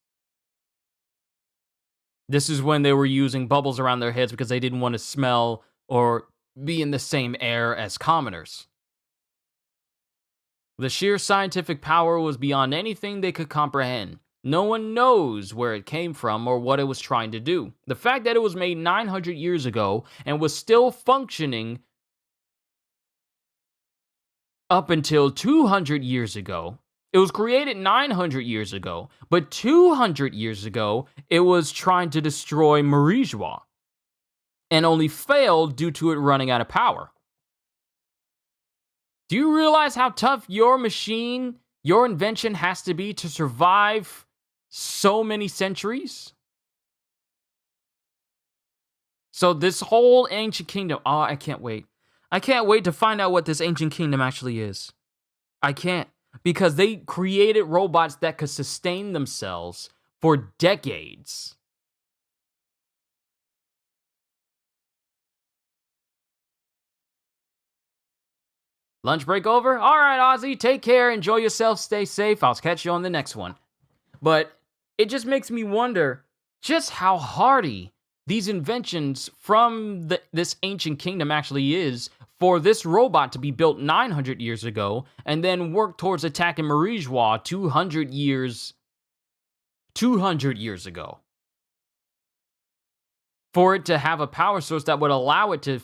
This is when they were using bubbles around their heads because they didn't want to smell or be in the same air as commoners. The sheer scientific power was beyond anything they could comprehend. No one knows where it came from or what it was trying to do. The fact that it was made 900 years ago and was still functioning up until 200 years ago. It was created 900 years ago, but 200 years ago, it was trying to destroy Marijois, and only failed due to it running out of power. Do you realize how tough your machine, your invention has to be to survive so many centuries? So this whole ancient kingdom, oh, I can't wait. I can't wait to find out what this ancient kingdom actually is. I can't. Because they created robots that could sustain themselves for decades. Lunch break over? All right, Ozzy, take care. Enjoy yourself. Stay safe. I'll catch you on the next one. But it just makes me wonder just how hardy these inventions from this ancient kingdom actually is for this robot to be built 900 years ago and then work towards attacking Marijois 200 years ago. For it to have a power source that would allow it to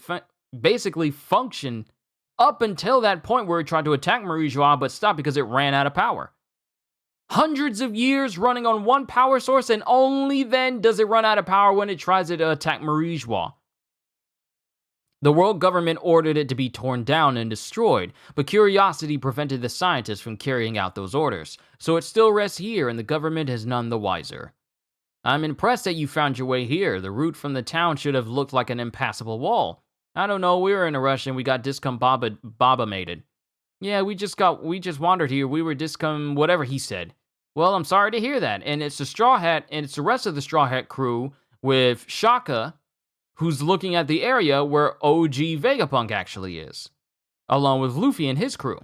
basically function up until that point where it tried to attack Marijois but stopped because it ran out of power. Hundreds of years running on one power source, and only then does it run out of power when it tries to attack Marijois. The world government ordered it to be torn down and destroyed, but curiosity prevented the scientists from carrying out those orders, so it still rests here and the government is none the wiser. I'm impressed that you found your way here. The route from the town should have looked like an impassable wall. I don't know, we were in a rush and we got discombobamated. Yeah, we just wandered here. We were whatever he said. Well, I'm sorry to hear that. And it's the Straw Hat, and it's the rest of the Straw Hat crew with Shaka, who's looking at the area where OG Vegapunk actually is, along with Luffy and his crew.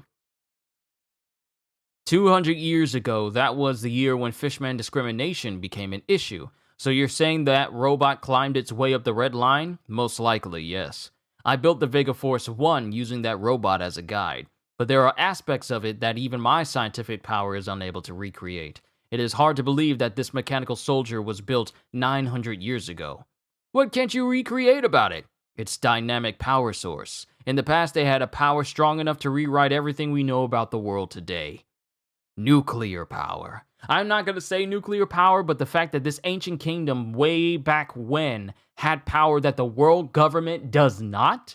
200 years ago, that was the year when fishman discrimination became an issue. So you're saying that robot climbed its way up the red line? Most likely, yes. I built the Vega Force 1 using that robot as a guide. But there are aspects of it that even my scientific power is unable to recreate. It is hard to believe that this mechanical soldier was built 900 years ago. What can't you recreate about it? Its dynamic power source. In the past, they had a power strong enough to rewrite everything we know about the world today. Nuclear power. I'm not going to say nuclear power, but the fact that this ancient kingdom way back when had power that the world government does not?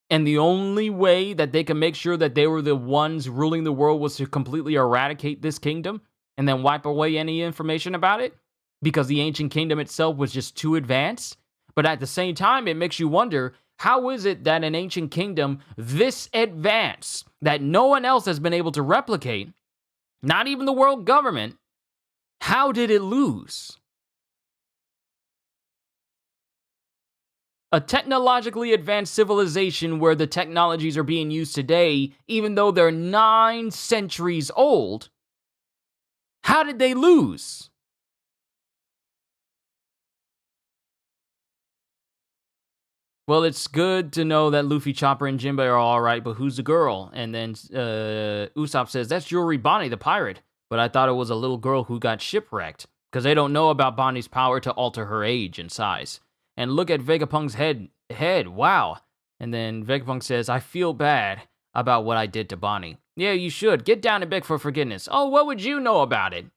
And the only way that they can make sure that they were the ones ruling the world was to completely eradicate this kingdom and then wipe away any information about it because the ancient kingdom itself was just too advanced. But at the same time, it makes you wonder, how is it that an ancient kingdom this advanced, that no one else has been able to replicate, not even the world government, how did it lose? A technologically advanced civilization where the technologies are being used today, even though they're 9 centuries old, how did they lose? Well, it's good to know that Luffy, Chopper, and Jinbei are alright, but who's the girl? And then Usopp says, that's Jewelry Bonnie, the pirate. But I thought it was a little girl who got shipwrecked, because they don't know about Bonnie's power to alter her age and size. And look at Vegapunk's head, wow. And then Vegapunk says, I feel bad about what I did to Bonnie. Yeah, you should. Get down and beg for forgiveness. Oh, what would you know about it?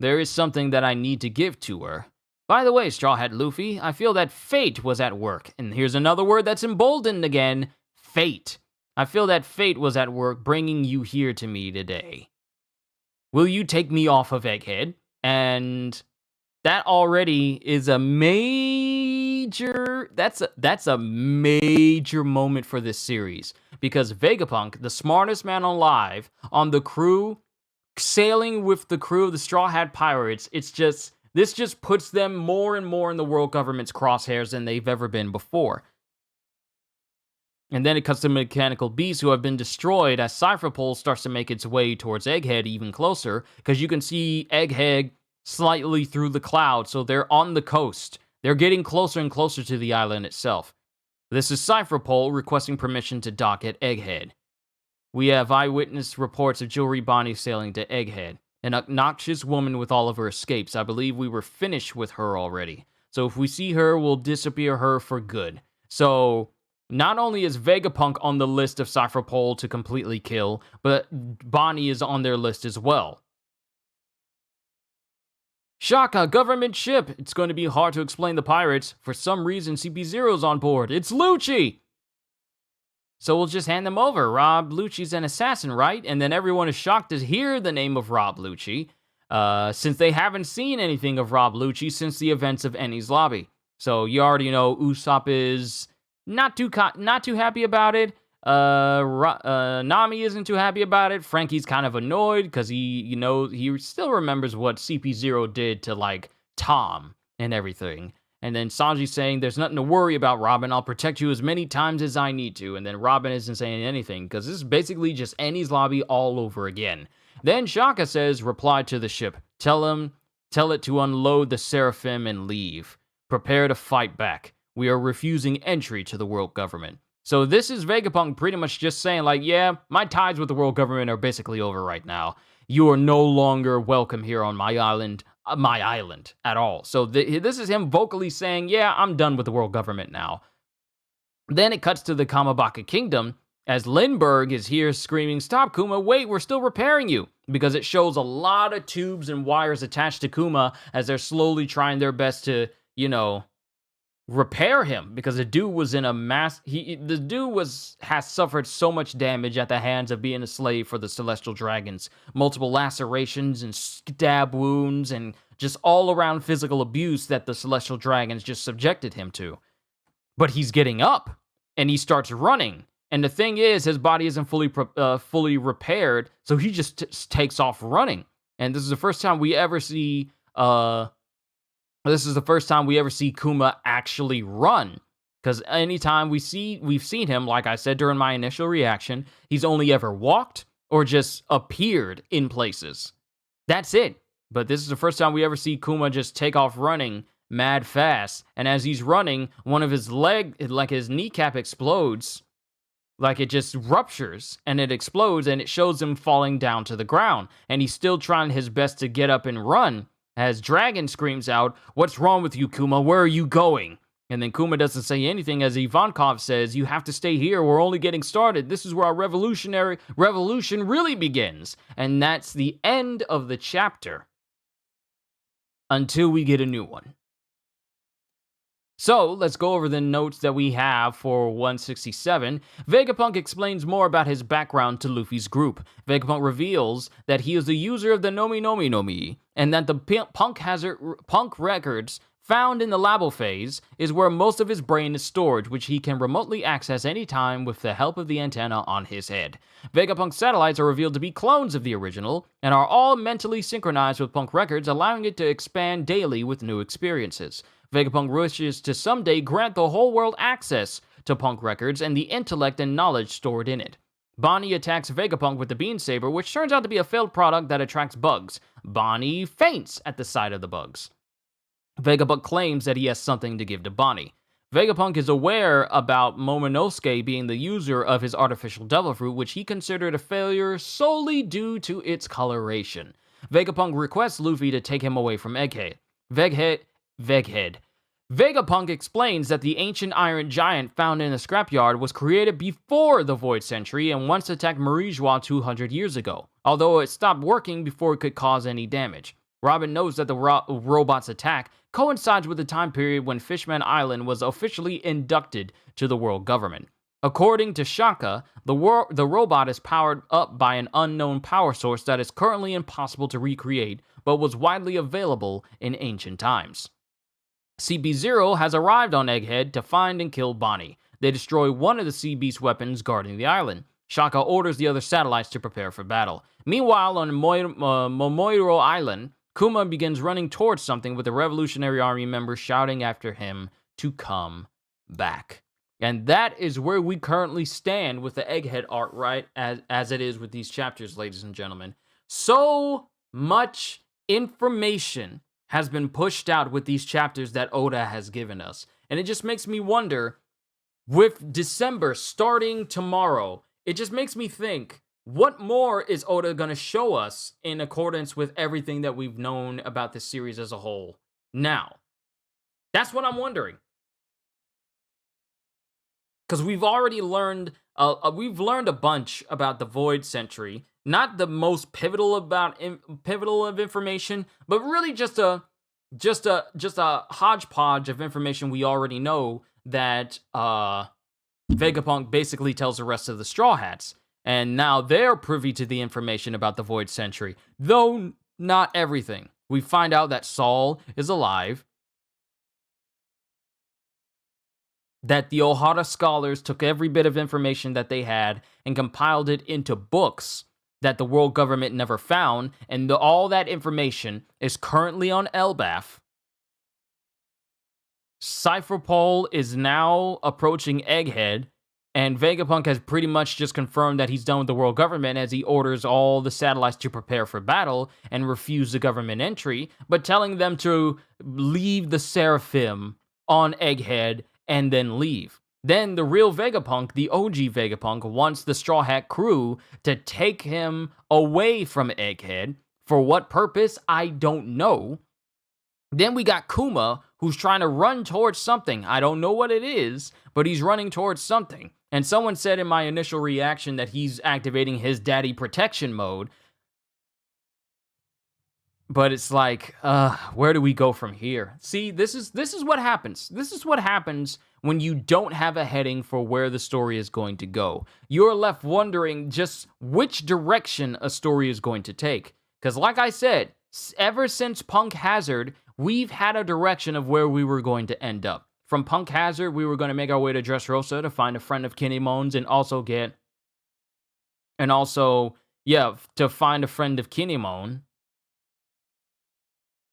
There is something that I need to give to her. By the way, Straw Hat Luffy, I feel that fate was at work. And here's another word that's emboldened again, fate. I feel that fate was at work bringing you here to me today. Will you take me off of Egghead? And that already is a major, that's a major moment for this series. Because Vegapunk, the smartest man alive, on the crew, sailing with the crew of the Straw Hat Pirates, this just puts them more and more in the world government's crosshairs than they've ever been before. And then it cuts to mechanical beasts who have been destroyed as Cypher Pole starts to make its way towards Egghead even closer, because you can see Egghead slightly through the cloud, so they're on the coast. They're getting closer and closer to the island itself. This is Cypher Pole requesting permission to dock at Egghead. We have eyewitness reports of Jewelry Bonnie sailing to Egghead. An obnoxious woman with all of her escapes. I believe we were finished with her already. So if we see her, we'll disappear her for good. So not only is Vegapunk on the list of Cypher Pole to completely kill, but Bonnie is on their list as well. Shaka, government ship. It's going to be hard to explain the pirates. For some reason, CP0's on board. It's Lucci! So we'll just hand them over. Rob Lucci's an assassin, right? And then everyone is shocked to hear the name of Rob Lucci, since they haven't seen anything of Rob Lucci since the events of Enies Lobby. So you already know Usopp is not too happy about it. Nami isn't too happy about it. Frankie's kind of annoyed because he still remembers what CP0 did to like Tom and everything. And then Sanji's saying, there's nothing to worry about, Robin. I'll protect you as many times as I need to. And then Robin isn't saying anything because this is basically just Annie's lobby all over again. Then Shaka says, reply to the ship. Tell it to unload the Seraphim and leave. Prepare to fight back. We are refusing entry to the world government. So this is Vegapunk pretty much just saying, like, yeah, my ties with the world government are basically over right now. You are no longer welcome here on my island at all. So this is him vocally saying, yeah, I'm done with the world government now. Then it cuts to the Kamabaka Kingdom as Lindbergh is here screaming, stop, Kuma, wait, we're still repairing you. Because it shows a lot of tubes and wires attached to Kuma as they're slowly trying their best to, repair him, because the dude was in a has suffered so much damage at the hands of being a slave for the Celestial Dragons. Multiple lacerations and stab wounds and just all around physical abuse that the Celestial Dragons just subjected him to. But he's getting up and he starts running. And the thing is, his body isn't fully repaired, so he just takes off running. And this is the first time we ever see Kuma actually run. Because anytime we've seen him, like I said during my initial reaction, he's only ever walked or just appeared in places. That's it. But this is the first time we ever see Kuma just take off running mad fast. And as he's running, one of his his kneecap explodes. Like, it just ruptures, and it explodes, and it shows him falling down to the ground. And he's still trying his best to get up and run, as Dragon screams out, what's wrong with you, Kuma? Where are you going? And then Kuma doesn't say anything, as Ivankov says, you have to stay here, we're only getting started. This is where our revolution really begins. And that's the end of the chapter. Until we get a new one. So, let's go over the notes that we have for 167. Vegapunk explains more about his background to Luffy's group. Vegapunk reveals that he is the user of the Nomi Nomi Nomi, and that the punk records found in the labo phase is where most of his brain is stored, which he can remotely access anytime with the help of the antenna on his head. Vegapunk's satellites are revealed to be clones of the original, and are all mentally synchronized with Punk Records, allowing it to expand daily with new experiences. Vegapunk wishes to someday grant the whole world access to Punk Records and the intellect and knowledge stored in it. Bonnie attacks Vegapunk with the Bean Saber, which turns out to be a failed product that attracts bugs. Bonnie faints at the sight of the bugs. Vegapunk claims that he has something to give to Bonnie. Vegapunk is aware about Momonosuke being the user of his artificial devil fruit, which he considered a failure solely due to its coloration. Vegapunk requests Luffy to take him away from Egghead. Vegapunk explains that the ancient iron giant found in the scrapyard was created before the Void Century and once attacked Marijois 200 years ago, although it stopped working before it could cause any damage. Robin knows that the robot's attack coincides with the time period when Fishman Island was officially inducted to the world government. According to Shaka, the robot is powered up by an unknown power source that is currently impossible to recreate, but was widely available in ancient times. CB0 has arrived on Egghead to find and kill Bonnie. They destroy one of the Sea Beast weapons guarding the island. Shaka orders the other satellites to prepare for battle. Meanwhile, on Momoiro Island, Kuma begins running towards something with the Revolutionary Army members shouting after him to come back. And that is where we currently stand with the Egghead art, right? As it is with these chapters, ladies and gentlemen. So much information has been pushed out with these chapters that Oda has given us. And it just makes me wonder, with December starting tomorrow, it just makes me think, what more is Oda going to show us in accordance with everything that we've known about this series as a whole? Now, that's what I'm wondering. Because we've already learned, a bunch about the Void Century. Not the most pivotal of information, but really just a hodgepodge of information we already know that Vegapunk basically tells the rest of the Straw Hats. And now they're privy to the information about the Void Century, though not everything. We find out that Saul is alive. that the Ohara scholars took every bit of information that they had and compiled it into books that the world government never found, and all that information is currently on Elbaf. Cypherpole is now approaching Egghead, and Vegapunk has pretty much just confirmed that he's done with the world government as he orders all the satellites to prepare for battle and refuse the government entry, but telling them to leave the Seraphim on Egghead and then leave. Then the real Vegapunk, the OG Vegapunk, wants the Straw Hat crew to take him away from Egghead. For what purpose, I don't know. Then we got Kuma, who's trying to run towards something. I don't know what it is, but he's running towards something. And someone said in my initial reaction that he's activating his daddy protection mode. But it's like, where do we go from here? See, this is what happens. This is what happens when you don't have a heading for where the story is going to go. You're left wondering just which direction a story is going to take. Because like I said, ever since Punk Hazard, we've had a direction of where we were going to end up. From Punk Hazard, we were going to make our way to Dressrosa to find a friend of Kinemon's to find a friend of Kinemon.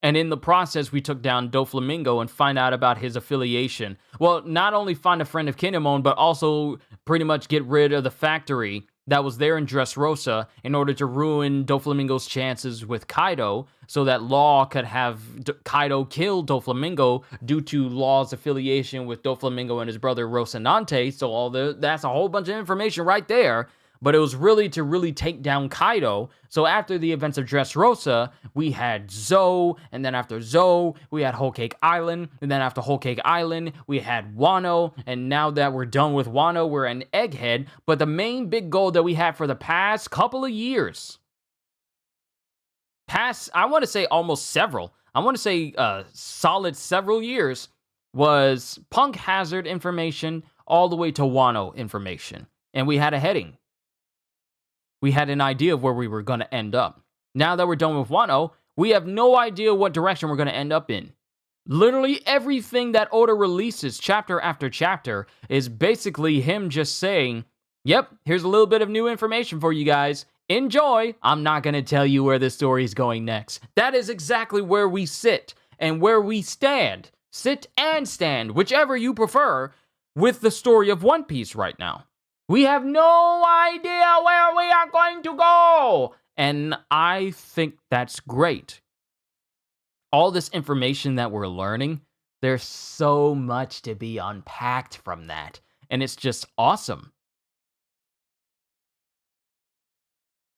And in the process, we took down Doflamingo and find out about his affiliation. Well, not only find a friend of Kinemon, but also pretty much get rid of the factory that was there in Dressrosa in order to ruin Doflamingo's chances with Kaido, so that Law could have Kaido kill Doflamingo due to Law's affiliation with Doflamingo and his brother Rocinante. So that's a whole bunch of information right there. But it was really to take down Kaido. So after the events of Dressrosa, we had Zou, and then after Zou, we had Whole Cake Island, and then after Whole Cake Island, we had Wano, and now that we're done with Wano, we're in Egghead. But the main big goal that we had for the past couple of years, I want to say almost several, I want to say solid several years, was Punk Hazard information all the way to Wano information. And we had a heading. We had an idea of where we were going to end up. Now that we're done with Wano, we have no idea what direction we're going to end up in. Literally everything that Oda releases chapter after chapter is basically him just saying, yep, here's a little bit of new information for you guys. Enjoy. I'm not going to tell you where the story is going next. That is exactly where we sit and where we stand. Sit and stand, whichever you prefer, with the story of One Piece right now. We have no idea where we are going to go. And I think that's great. All this information that we're learning, there's so much to be unpacked from that. And it's just awesome.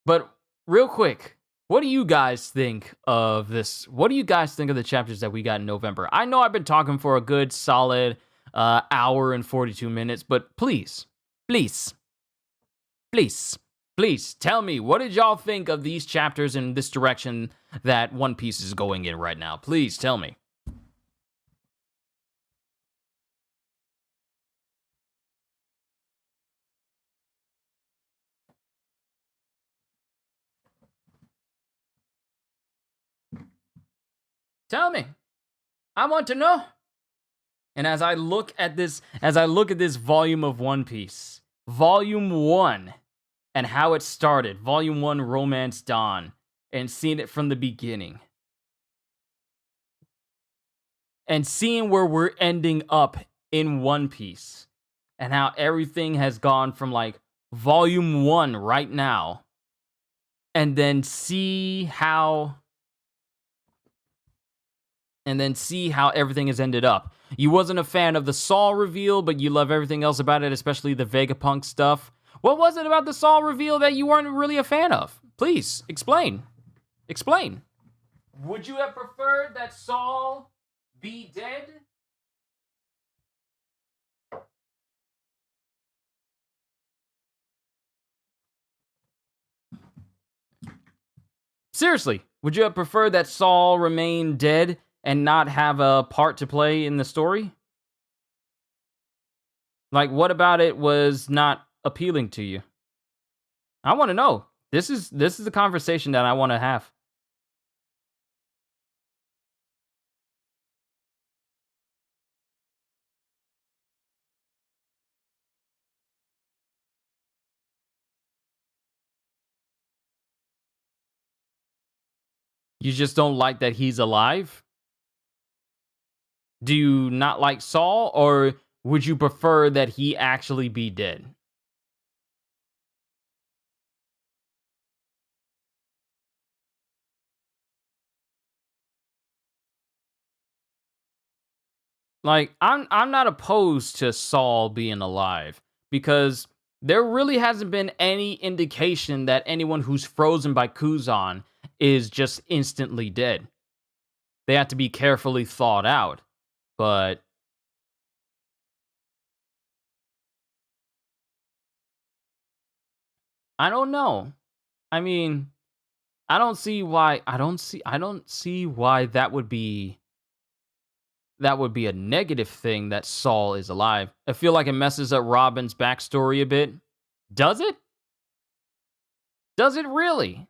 But real quick, what do you guys think of this? What do you guys think of the chapters that we got in November? I know I've been talking for a good solid hour and 42 minutes, but please tell me, what did y'all think of these chapters in this direction that One Piece is going in right now? Please tell me. Tell me. I want to know. And as I look at this volume of One Piece, Volume 1, and how it started, Volume 1, Romance Dawn, and seeing it from the beginning, and seeing where we're ending up in One Piece, and how everything has gone from, like, Volume 1 right now, and then see how everything has ended up. You wasn't a fan of the Saul reveal, but you love everything else about it, especially the Vegapunk stuff. What was it about the Saul reveal that you weren't really a fan of? Please, explain. Explain. Would you have preferred that Saul be dead? Seriously, would you have preferred that Saul remain dead and not have a part to play in the story? Like, what about it was not appealing to you? I want to know. This is the conversation that I want to have. You just don't like that he's alive? Do you not like Saul, or would you prefer that he actually be dead? Like, I'm not opposed to Saul being alive because there really hasn't been any indication that anyone who's frozen by Kuzan is just instantly dead. They have to be carefully thought out. But I don't know. I mean, I don't see why that would be a negative thing that Saul is alive. I feel like it messes up Robin's backstory a bit. Does it? Does it really?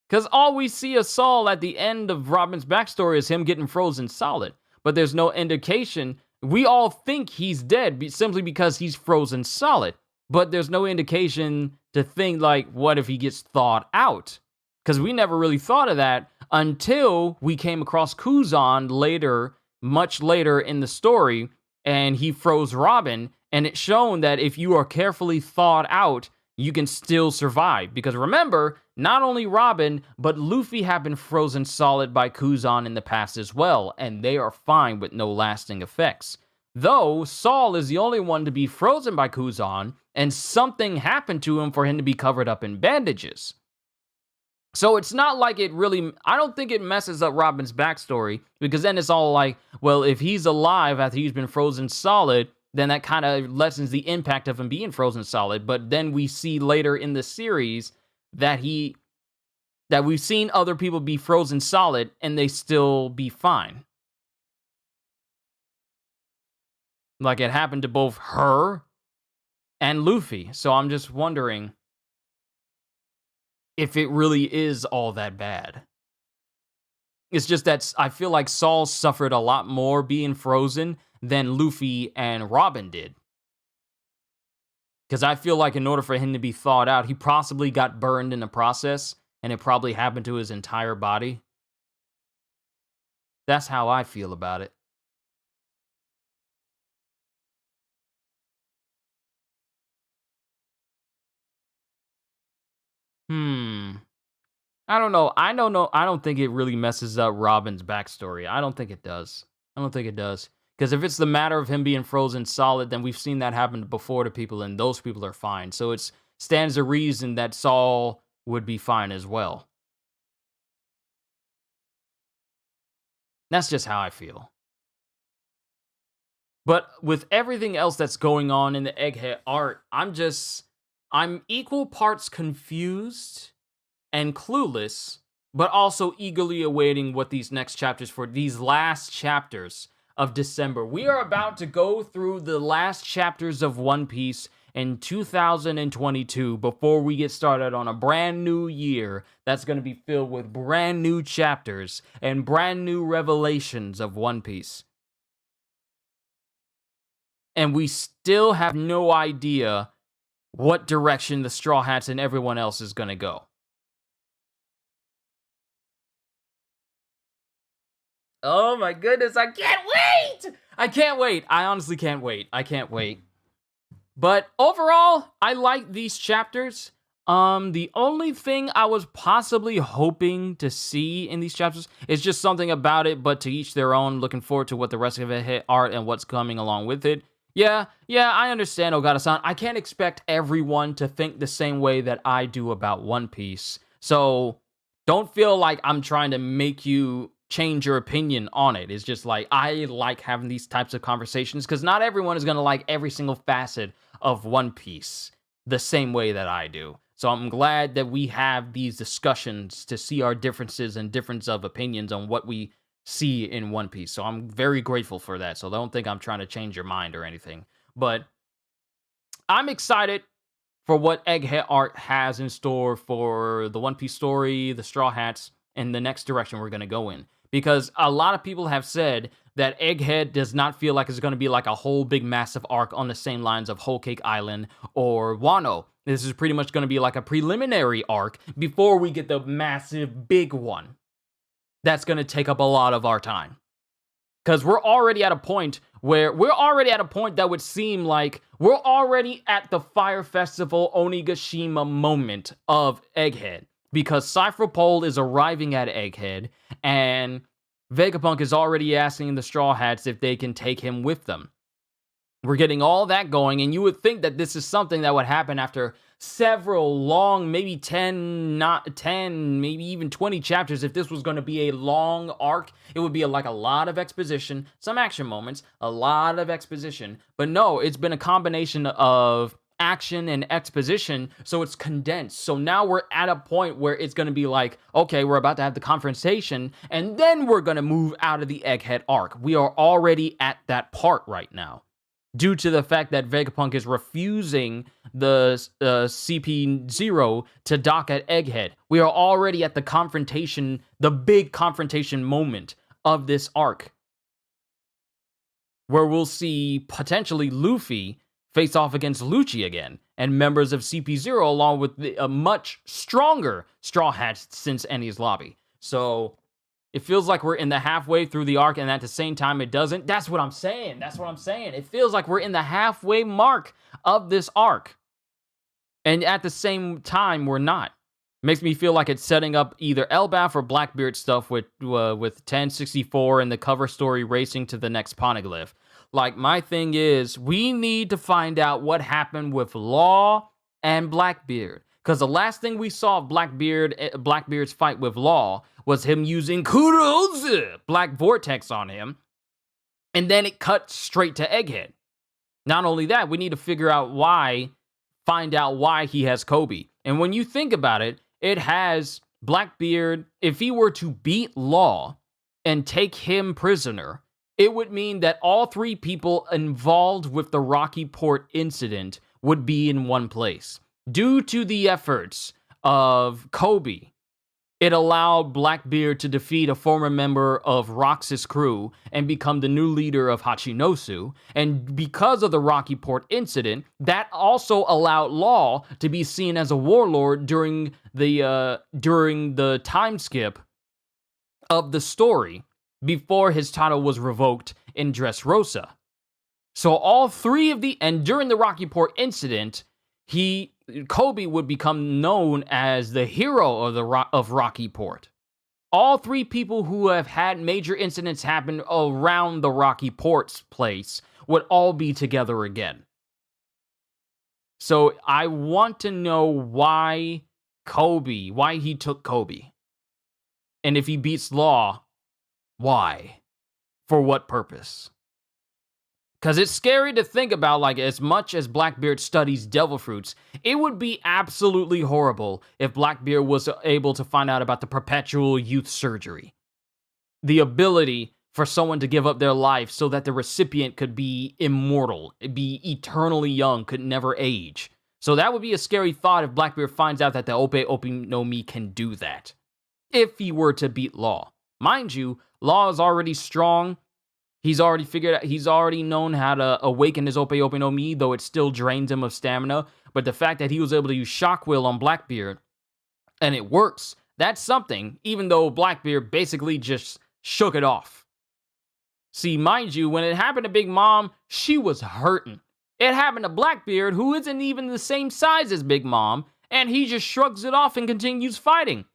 Because all we see of Saul at the end of Robin's backstory is him getting frozen solid. But there's no indication. We all think he's dead simply because he's frozen solid. But there's no indication to think, like, what if he gets thawed out? Because we never really thought of that until we came across Kuzan later, much later in the story, and he froze Robin. And it's shown that if you are carefully thawed out, you can still survive. Because remember, not only Robin, but Luffy have been frozen solid by Kuzan in the past as well, and they are fine with no lasting effects. Though, Saul is the only one to be frozen by Kuzan, and something happened to him for him to be covered up in bandages. So it's not like it really, I don't think it messes up Robin's backstory, because then it's all like, well, if he's alive after he's been frozen solid, then that kind of lessens the impact of him being frozen solid. But then we see later in the series that we've seen other people be frozen solid and they still be fine. Like it happened to both her and Luffy. So I'm just wondering if it really is all that bad. It's just that I feel like Saul suffered a lot more being frozen than Luffy and Robin did. Because I feel like in order for him to be thawed out, he possibly got burned in the process, and it probably happened to his entire body. That's how I feel about it. Hmm. I don't know. I don't know. I don't think it really messes up Robin's backstory. I don't think it does. I don't think it does. Because if it's the matter of him being frozen solid, then we've seen that happen before to people, and those people are fine. So it stands to reason that Saul would be fine as well. That's just how I feel. But with everything else that's going on in the Egghead art, I'm equal parts confused and clueless, but also eagerly awaiting what these next chapters for these last chapters of December. We are about to go through the last chapters of One Piece in 2022 before we get started on a brand new year that's going to be filled with brand new chapters and brand new revelations of One Piece. And we still have no idea what direction the Straw Hats and everyone else is going to go. Oh my goodness, I can't wait! I can't wait. I honestly can't wait. I can't wait. But overall, I like these chapters. The only thing I was possibly hoping to see in these chapters is just something about it, but to each their own. Looking forward to what the rest of it hit art and what's coming along with it. Yeah, I understand, Ogata-san. I can't expect everyone to think the same way that I do about One Piece. So don't feel like I'm trying to make you change your opinion on it. It's just like I like having these types of conversations because not everyone is going to like every single facet of One Piece the same way that I do. So I'm glad that we have these discussions to see our differences and difference of opinions on what we see in One Piece. So I'm very grateful for that. So don't think I'm trying to change your mind or anything. But I'm excited for what Egghead Art has in store for the One Piece story, the Straw Hats, and the next direction we're going to go in. because a lot of people have said that Egghead does not feel like it's going to be like a whole big massive arc on the same lines of Whole Cake Island or Wano. This is pretty much going to be like a preliminary arc before we get the massive big one. That's going to take up a lot of our time. Because we're already at a point that would seem like we're already at the Fire Festival Onigashima moment of Egghead. Because Cypher Pole is arriving at Egghead, and Vegapunk is already asking the Straw Hats if they can take him with them. We're getting all that going, and you would think that this is something that would happen after several long, maybe 10, maybe even 20 chapters. If this was going to be a long arc, it would be like a lot of exposition, some action moments, a lot of exposition. But no, it's been a combination of action and exposition, so it's condensed. So now we're at a point where it's going to be like, okay, we're about to have the confrontation, and then we're going to move out of the Egghead arc. We are already at that part right now, due to the fact that Vegapunk is refusing the CP0 to dock at Egghead. We are already at the confrontation, the big confrontation moment of this arc, where we'll see potentially Luffy face off against Lucci again, and members of CP0 along with a much stronger Straw Hats since Enies Lobby. So it feels like we're in the halfway through the arc, and at the same time, it doesn't. That's what I'm saying. It feels like we're in the halfway mark of this arc. And at the same time, we're not. Makes me feel like it's setting up either Elbaf or Blackbeard stuff with 1064 and the cover story racing to the next poneglyph. Like, my thing is, we need to find out what happened with Law and Blackbeard. Because the last thing we saw of Blackbeard's fight with Law was him using Kurozu Black Vortex on him, and then it cut straight to Egghead. Not only that, we need to find out why he has Kobe. And when you think about it, it has Blackbeard, if he were to beat Law and take him prisoner, it would mean that all three people involved with the Rocky Port incident would be in one place. Due to the efforts of Kobe, it allowed Blackbeard to defeat a former member of Roxas' crew and become the new leader of Hachinosu. And because of the Rocky Port incident, that also allowed Law to be seen as a warlord during the time skip of the story before his title was revoked in Dressrosa. So all three of and during the Rocky Port incident, Kobe would become known as the hero of Rocky Port. All three people who have had major incidents happen around the Rocky Port's place would all be together again. So I want to know why he took Kobe. And if he beats Law, why? For what purpose? Because it's scary to think about, like, as much as Blackbeard studies devil fruits, it would be absolutely horrible if Blackbeard was able to find out about the perpetual youth surgery. The ability for someone to give up their life so that the recipient could be immortal, be eternally young, could never age. So that would be a scary thought if Blackbeard finds out that the Ope Ope no Mi can do that. If he were to beat Law. Mind you, Law is already strong. He's already known how to awaken his Ope Ope no Mi, though it still drains him of stamina. But the fact that he was able to use Shockwill on Blackbeard, and it works, that's something, even though Blackbeard basically just shook it off. See, mind you, when it happened to Big Mom, she was hurting. It happened to Blackbeard, who isn't even the same size as Big Mom, and he just shrugs it off and continues fighting.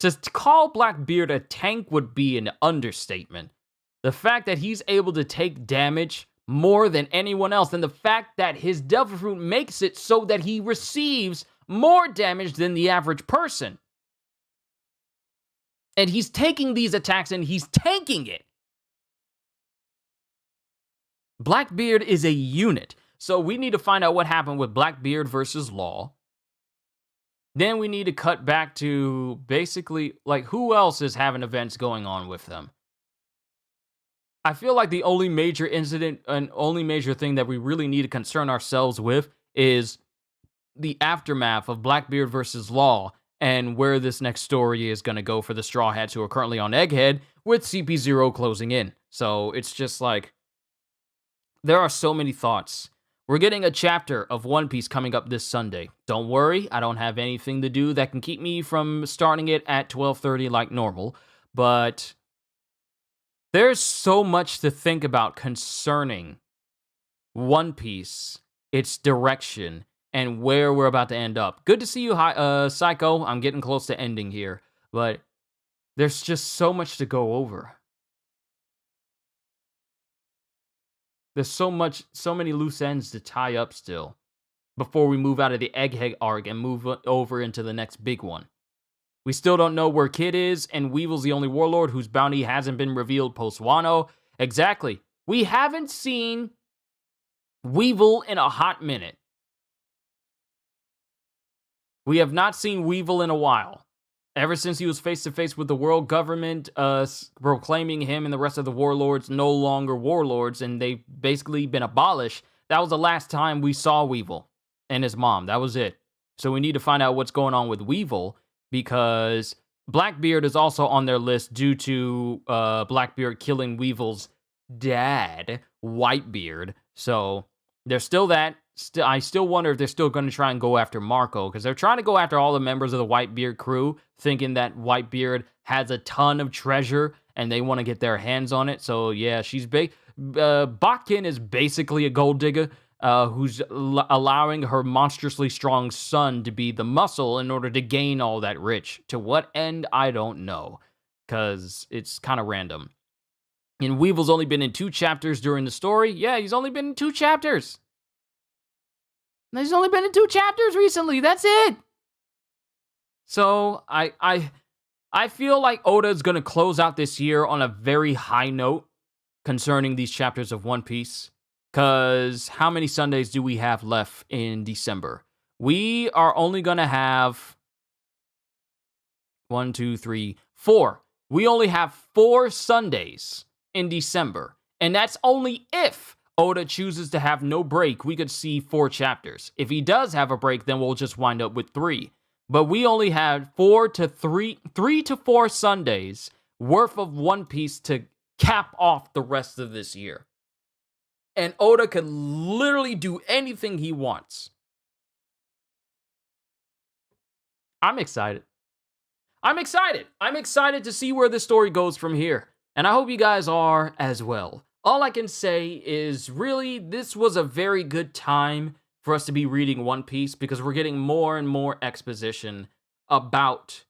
To call Blackbeard a tank would be an understatement. The fact that he's able to take damage more than anyone else, and the fact that his Devil Fruit makes it so that he receives more damage than the average person. And he's taking these attacks and he's tanking it. Blackbeard is a unit. So we need to find out what happened with Blackbeard versus Law. Then we need to cut back to basically, like, who else is having events going on with them? I feel like the only major incident and only major thing that we really need to concern ourselves with is the aftermath of Blackbeard versus Law and where this next story is going to go for the Straw Hats who are currently on Egghead with CP0 closing in. So it's just like, there are so many thoughts. We're getting a chapter of One Piece coming up this Sunday. Don't worry, I don't have anything to do that can keep me from starting it at 12:30 like normal, but there's so much to think about concerning One Piece, its direction, and where we're about to end up. Good to see you, Psycho. I'm getting close to ending here, but there's just so much to go over. There's so many loose ends to tie up still before we move out of the Egghead arc and move over into the next big one. We still don't know where Kid is, and Weevil's the only warlord whose bounty hasn't been revealed post-Wano. Exactly. We haven't seen Weevil in a hot minute. We have not seen Weevil in a while. Ever since he was face-to-face with the world government, proclaiming him and the rest of the warlords no longer warlords, and they've basically been abolished, that was the last time we saw Weevil and his mom. That was it. So we need to find out what's going on with Weevil, because Blackbeard is also on their list due to Blackbeard killing Weevil's dad, Whitebeard. So there's still that. I still wonder if they're still going to try and go after Marco, because they're trying to go after all the members of the Whitebeard crew, thinking that Whitebeard has a ton of treasure and they want to get their hands on it. So yeah, Bakken is basically a gold digger who's allowing her monstrously strong son to be the muscle in order to gain all that rich. To what end, I don't know, because it's kind of random. And Weevil's only been in 2 chapters during the story. Yeah, he's only been in 2 chapters. He's only been in 2 chapters recently. That's it. So I feel like Oda is going to close out this year on a very high note concerning these chapters of One Piece. Because how many Sundays do we have left in December? We are only going to have 1, 2, 3, 4. We only have 4 Sundays in December. And that's only if Oda chooses to have no break. We could see 4 chapters. If he does have a break, then we'll just wind up with 3. But we only had 3 to 4 Sundays worth of One Piece to cap off the rest of this year. And Oda could literally do anything he wants. I'm excited. I'm excited to see where the story goes from here. And I hope you guys are as well. All I can say is, really, this was a very good time for us to be reading One Piece, because we're getting more and more exposition about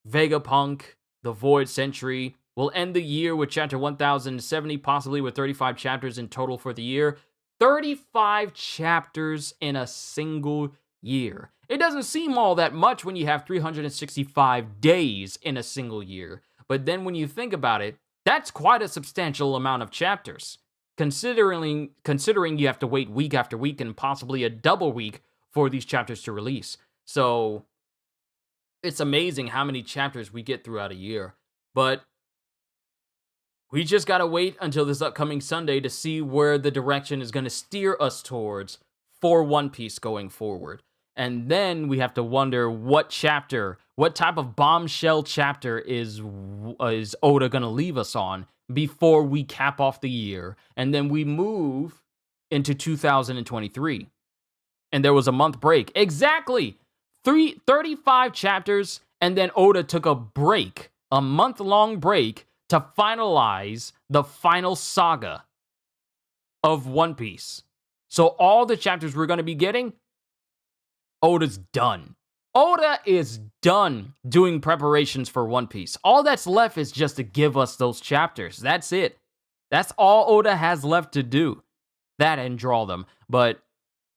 Vegapunk, the Void Century. We'll end the year with chapter 1070, possibly with 35 chapters in total for the year. 35 chapters in a single year. It doesn't seem all that much when you have 365 days in a single year. But then when you think about it, that's quite a substantial amount of chapters, considering you have to wait week after week and possibly a double week for these chapters to release. So it's amazing how many chapters we get throughout a year. But we just gotta wait until this upcoming Sunday to see where the direction is going to steer us towards for One Piece going forward. And then we have to wonder what type of bombshell chapter is Oda going to leave us on before we cap off the year. And then we move into 2023. And there was a month break. Exactly! 35 chapters, and then Oda took a break, a month-long break, to finalize the final saga of One Piece. So all the chapters we're going to be getting, Oda's done. Oda is done doing preparations for One Piece. All that's left is just to give us those chapters. That's it. That's all Oda has left to do. That and draw them. But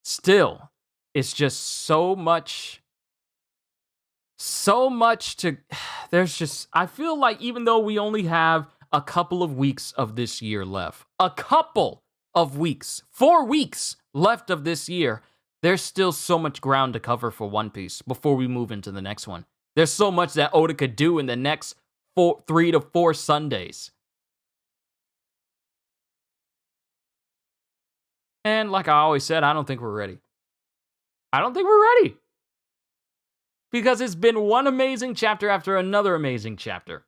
still, it's just so much to... I feel like even though we only have a couple of weeks of this year left, 4 weeks left of this year, there's still so much ground to cover for One Piece before we move into the next one. There's so much that Oda could do in the next 3 to 4 Sundays. And like I always said, I don't think we're ready. because it's been one amazing chapter after another amazing chapter.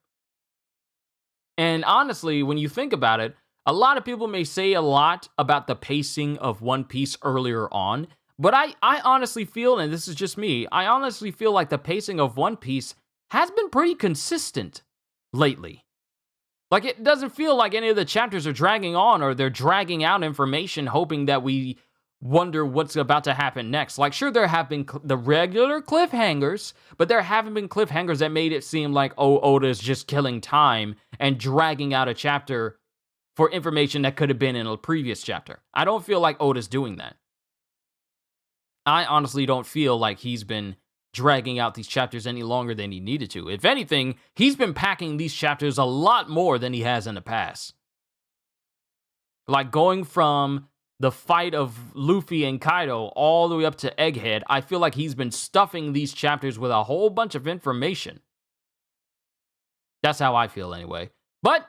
And honestly, when you think about it, a lot of people may say a lot about the pacing of One Piece earlier on, but I honestly feel, and this is just me, I honestly feel like the pacing of One Piece has been pretty consistent lately. Like, it doesn't feel like any of the chapters are dragging on or they're dragging out information hoping that we wonder what's about to happen next. Like, sure, there have been the regular cliffhangers, but there haven't been cliffhangers that made it seem like, oh, Oda's just killing time and dragging out a chapter for information that could have been in a previous chapter. I don't feel like Oda's doing that. I honestly don't feel like he's been dragging out these chapters any longer than he needed to. If anything, he's been packing these chapters a lot more than he has in the past. Like, going from the fight of Luffy and Kaido all the way up to Egghead, I feel like he's been stuffing these chapters with a whole bunch of information. That's how I feel anyway. But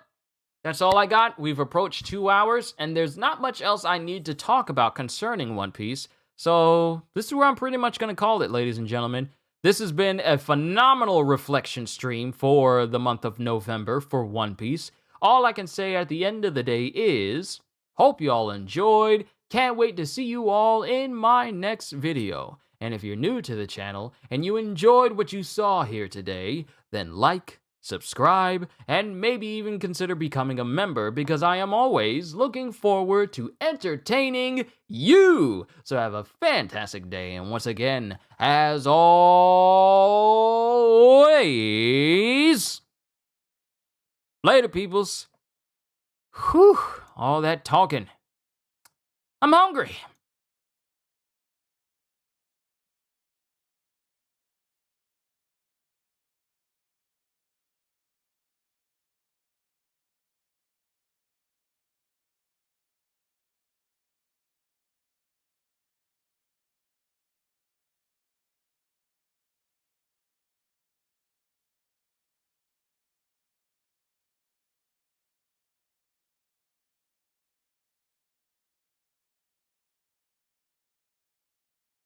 that's all I got. We've approached 2 hours, and there's not much else I need to talk about concerning One Piece. So this is where I'm pretty much going to call it, ladies and gentlemen. This has been a phenomenal reflection stream for the month of November for One Piece. All I can say at the end of the day is, hope you all enjoyed. Can't wait to see you all in my next video. And if you're new to the channel and you enjoyed what you saw here today, then like, subscribe, and maybe even consider becoming a member, because I am always looking forward to entertaining you. So have a fantastic day, and once again, as always, later, peoples. Whew, all that talking. I'm hungry.